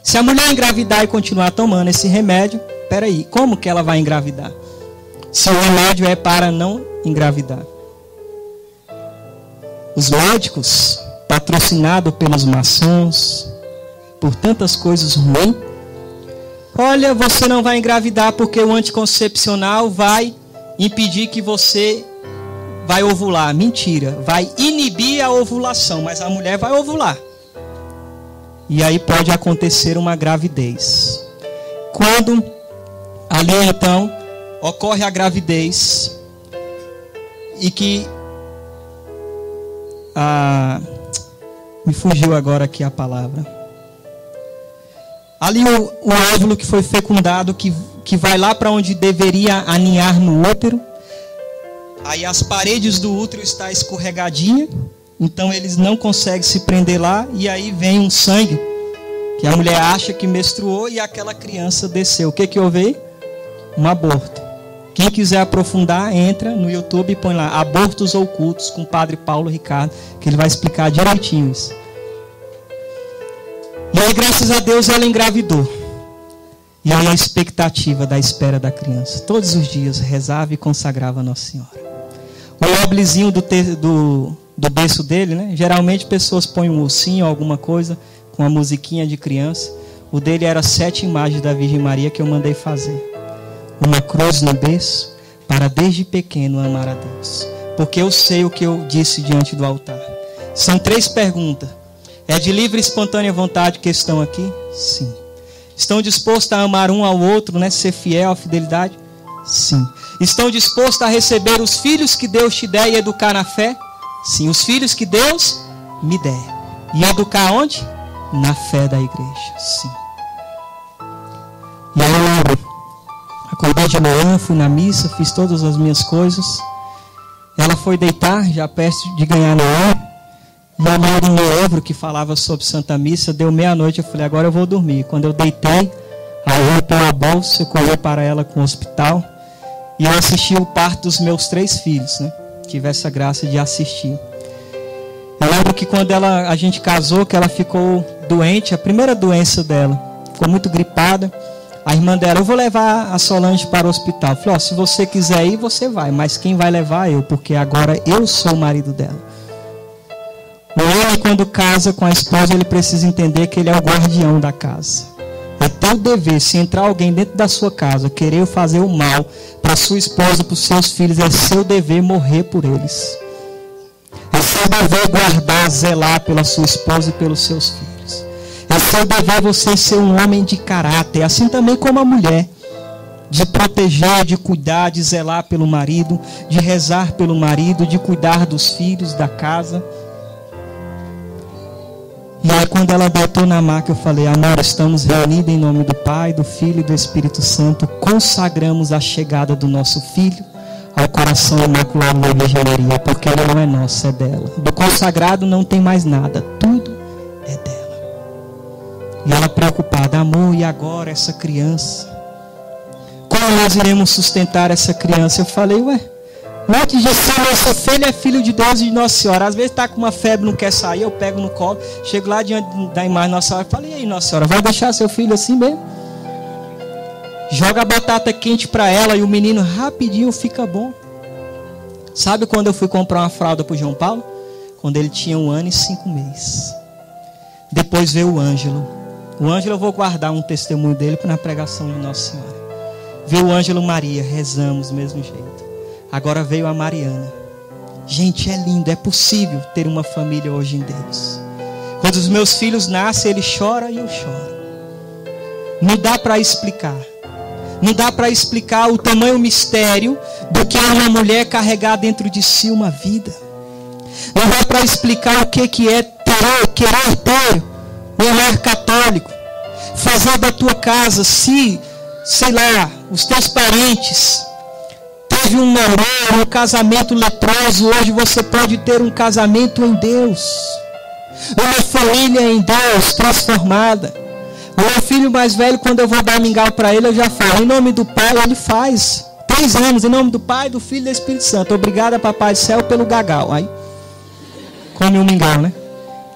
Se a mulher engravidar e continuar tomando esse remédio, peraí, como que ela vai engravidar? se o remédio é para não engravidar. Os médicos, patrocinados pelos maçons, por tantas coisas ruins, olha, você não vai engravidar porque o anticoncepcional vai impedir que você vai ovular. Mentira, vai inibir a ovulação, mas a mulher vai ovular. E aí pode acontecer uma gravidez. Quando ali então ocorre a gravidez e que me fugiu agora aqui a palavra. Ali o óvulo que foi fecundado, que vai lá para onde deveria aninhar no útero. Aí as paredes do útero estão escorregadinhas, então eles não conseguem se prender lá, e aí vem um sangue, que a mulher acha que menstruou e aquela criança desceu. O que houve? Um aborto. Quem quiser aprofundar, entra no YouTube e põe lá, abortos ocultos, com o padre Paulo Ricardo, que ele vai explicar direitinho isso. E aí, graças a Deus, ela engravidou. E aí a expectativa da espera da criança. Todos os dias rezava e consagrava a Nossa Senhora. O noblezinho do berço dele, né? Geralmente pessoas põem um ursinho ou alguma coisa com uma musiquinha de criança. O dele era 7 imagens da Virgem Maria que eu mandei fazer. Uma cruz no berço, para desde pequeno amar a Deus. Porque eu sei o que eu disse diante do altar. São 3 perguntas. É de livre e espontânea vontade que estão aqui? Sim. Estão dispostos a amar um ao outro, né? Ser fiel à fidelidade? Sim. Estão dispostos a receber os filhos que Deus te der e educar na fé? Sim. Os filhos que Deus me der. E educar onde? Na fé da igreja. Sim. E aí eu acordei de manhã, fui na missa, fiz todas as minhas coisas. Ela foi deitar, já perto de ganhar no ar. E a mãe do meu livro, que falava sobre Santa Missa, deu meia-noite, eu falei, agora eu vou dormir. Quando eu deitei, aí eu pôr a bolsa, eu corri para ela com o hospital. E eu assisti o parto dos meus 3 filhos, né? Tive essa graça de assistir. Eu lembro que quando a gente casou, que ela ficou doente, a primeira doença dela, ficou muito gripada. A irmã dela, eu vou levar a Solange para o hospital. Eu falei, se você quiser ir, você vai. Mas quem vai levar é eu, porque agora eu sou o marido dela. O homem, quando casa com a esposa, ele precisa entender que ele é o guardião da casa. É teu dever, se entrar alguém dentro da sua casa, querer fazer o mal para sua esposa, para os seus filhos, é seu dever morrer por eles. É seu dever guardar, zelar pela sua esposa e pelos seus filhos. É seu dever você ser um homem de caráter, assim também como a mulher. De proteger, de cuidar, de zelar pelo marido, de rezar pelo marido, de cuidar dos filhos, da casa. E aí quando ela deitou na maca, eu falei, amor, estamos reunidos em nome do Pai, do Filho e do Espírito Santo. Consagramos a chegada do nosso filho ao coração imaculado da Virgem Maria, porque ele não é nosso, é dela. Do consagrado não tem mais nada, tudo é dela. E ela preocupada, amor, e agora essa criança? Como nós iremos sustentar essa criança? Eu falei, antes de ser nossa filha, é filho de Deus e de Nossa Senhora. Às vezes está com uma febre, não quer sair, eu pego no colo, chego lá diante da imagem de Nossa Senhora e falo, e aí Nossa Senhora, vai deixar seu filho assim mesmo? Joga a batata quente para ela e o menino rapidinho fica bom. Sabe quando eu fui comprar uma fralda para o João Paulo? Quando ele tinha 1 ano e 5 meses. Depois veio o Ângelo. O Ângelo eu vou guardar um testemunho dele na pregação de Nossa Senhora. Veio o Ângelo Maria, rezamos do mesmo jeito. Agora veio a Mariana. Gente, é lindo, é possível ter uma família hoje em Deus. Quando os meus filhos nascem, ele chora e eu choro. Não dá para explicar. Não dá para explicar o tamanho mistério do que é uma mulher carregar dentro de si uma vida. Não dá para explicar o que é querer ter um lar católico. Fazer da tua casa, sei lá, os teus parentes teve um namoro, um casamento leproso, hoje você pode ter um casamento em Deus. Uma família em Deus transformada. O meu filho mais velho, quando eu vou dar mingau para ele, eu já falo, em nome do Pai, ele faz. 3 anos, em nome do Pai, do Filho e do Espírito Santo. Obrigada, Papai do Céu, pelo gagal. Aí, come um mingau, né?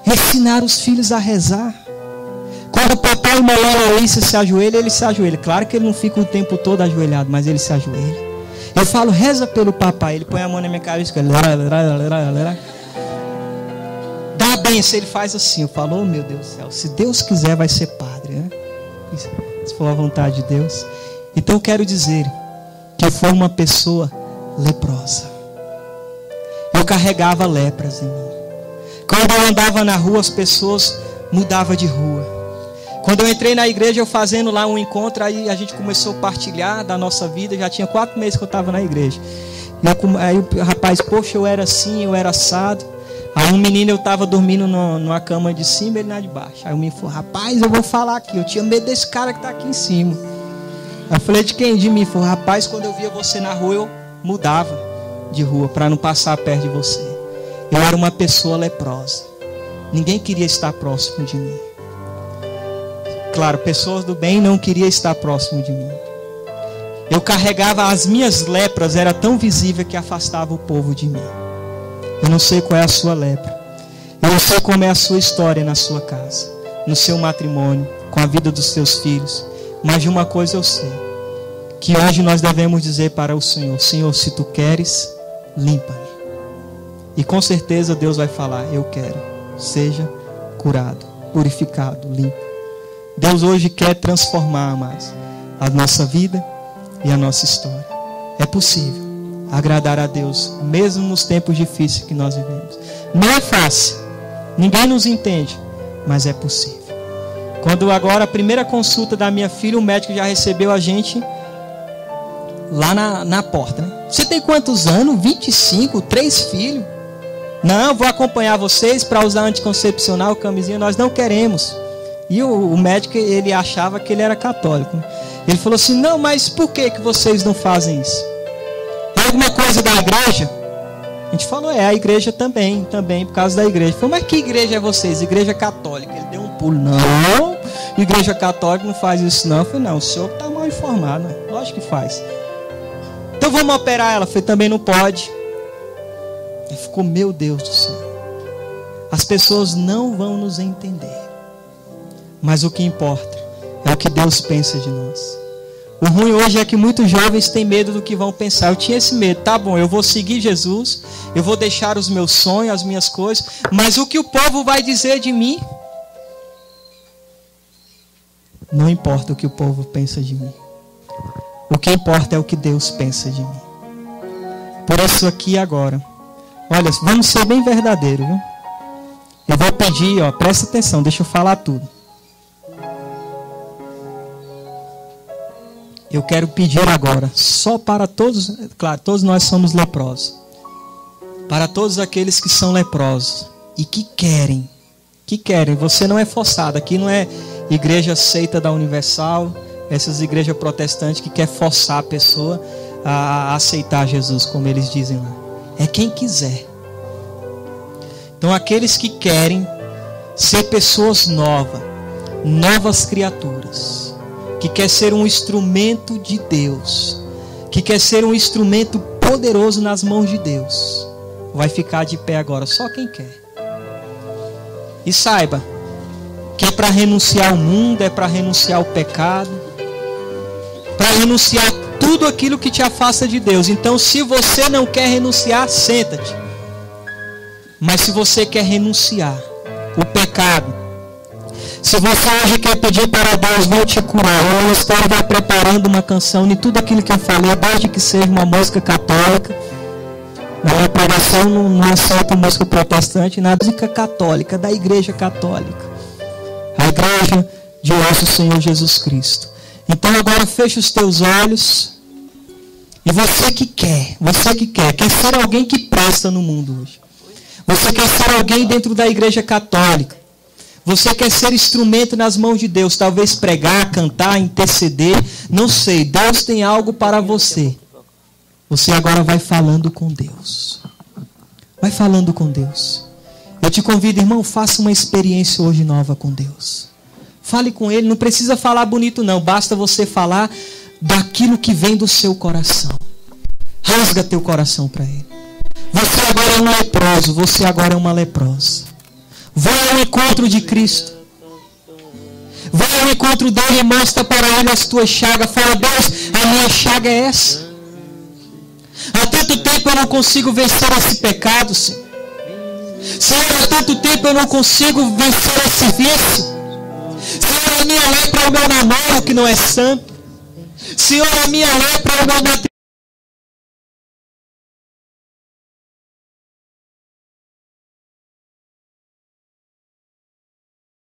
Ensinar os filhos a rezar. Quando o papai e mamãe Alice se ajoelham, ele se ajoelha. Claro que ele não fica o tempo todo ajoelhado, mas ele se ajoelha. Eu falo, reza pelo papai. Ele põe a mão na minha cabeça. Dá a benção. Ele faz assim. Eu falo, oh, meu Deus do céu. Se Deus quiser, vai ser padre, né? Se for a vontade de Deus. Então eu quero dizer que eu fui uma pessoa leprosa. Eu carregava lepras em mim. Quando eu andava na rua, as pessoas mudavam de rua. Quando eu entrei na igreja, eu fazendo lá um encontro, aí a gente começou a partilhar da nossa vida. Já tinha 4 meses que eu estava na igreja. Aí o rapaz, poxa, eu era assim, eu era assado. Aí um menino, eu estava dormindo numa cama de cima, ele na de baixo. Aí o menino falou, rapaz, eu vou falar aqui. Eu tinha medo desse cara que está aqui em cima. Aí eu falei, de quem? De mim. Ele falou, rapaz, quando eu via você na rua, eu mudava de rua para não passar perto de você. Eu era uma pessoa leprosa. Ninguém queria estar próximo de mim. Claro, pessoas do bem não queriam estar próximo de mim. Eu carregava as minhas lepras, era tão visível que afastava o povo de mim. Eu não sei qual é a sua lepra. Eu não sei como é a sua história na sua casa, no seu matrimônio, com a vida dos seus filhos. Mas de uma coisa eu sei, que hoje nós devemos dizer para o Senhor, Senhor, se tu queres, limpa-me. E com certeza Deus vai falar, eu quero, seja curado, purificado, limpo. Deus hoje quer transformar mais a nossa vida e a nossa história. É possível agradar a Deus, mesmo nos tempos difíceis que nós vivemos. Não é fácil, ninguém nos entende, mas é possível. Quando agora a primeira consulta da minha filha, o médico já recebeu a gente lá na porta, né? Você tem quantos anos? 25, 3 filhos. Não, vou acompanhar vocês para usar anticoncepcional, camisinha, nós não queremos. E o médico, ele achava que ele era católico. Ele falou assim, não, mas por que vocês não fazem isso? Tem alguma coisa da igreja? A gente falou, a igreja também, por causa da igreja. Ele falou, mas que igreja é vocês? Igreja católica. Ele deu um pulo, não, igreja católica não faz isso não. Eu falei, não, o senhor está mal informado. Lógico que faz. Então vamos operar ela. Eu falei, também não pode. Ele ficou, meu Deus do céu. As pessoas não vão nos entender. Mas o que importa é o que Deus pensa de nós. O ruim hoje é que muitos jovens têm medo do que vão pensar. Eu tinha esse medo. Tá bom, eu vou seguir Jesus. Eu vou deixar os meus sonhos, as minhas coisas. Mas o que o povo vai dizer de mim? Não importa o que o povo pensa de mim. O que importa é o que Deus pensa de mim. Por isso aqui agora. Olha, vamos ser bem verdadeiros, viu? Eu vou pedir, presta atenção, deixa eu falar tudo. Eu quero pedir agora, só para todos, claro, todos nós somos leprosos. Para todos aqueles que são leprosos e que querem, você não é forçado, aqui não é igreja seita da Universal, essas igrejas protestantes que quer forçar a pessoa a aceitar Jesus, como eles dizem lá. É quem quiser. Então aqueles que querem ser pessoas novas criaturas, que quer ser um instrumento de Deus, que quer ser um instrumento poderoso nas mãos de Deus, vai ficar de pé agora, só quem quer. E saiba que é para renunciar ao mundo, é para renunciar ao pecado, para renunciar tudo aquilo que te afasta de Deus. Então, se você não quer renunciar, senta-te. Mas se você quer renunciar o pecado, se você hoje quer pedir para Deus não te curar, o ministério vai preparando uma canção de tudo aquilo que eu falei, desde que seja uma música católica. Na minha pregação não aceita música protestante, na música católica, da igreja católica. A igreja de nosso Senhor Jesus Cristo. Então agora fecha os teus olhos. E você que quer ser alguém que presta no mundo hoje. Você quer ser alguém dentro da igreja católica. Você quer ser instrumento nas mãos de Deus. Talvez pregar, cantar, interceder. Não sei. Deus tem algo para você. Você agora vai falando com Deus. Vai falando com Deus. Eu te convido, irmão, faça uma experiência hoje nova com Deus. Fale com Ele. Não precisa falar bonito não. Basta você falar daquilo que vem do seu coração. Rasga teu coração para Ele. Você agora é um leproso. Você agora é uma leprosa. Vai ao encontro de Cristo. Vai ao encontro dele e mostra para Ele as tuas chagas. Fala, Deus, a minha chaga é essa. tanto tempo eu não consigo vencer esse pecado, Senhor. Senhor, há tanto tempo eu não consigo vencer esse vício. Senhor, a minha lepra é o meu namoro que não é santo. Senhor, a minha lepra é o meu matrimônio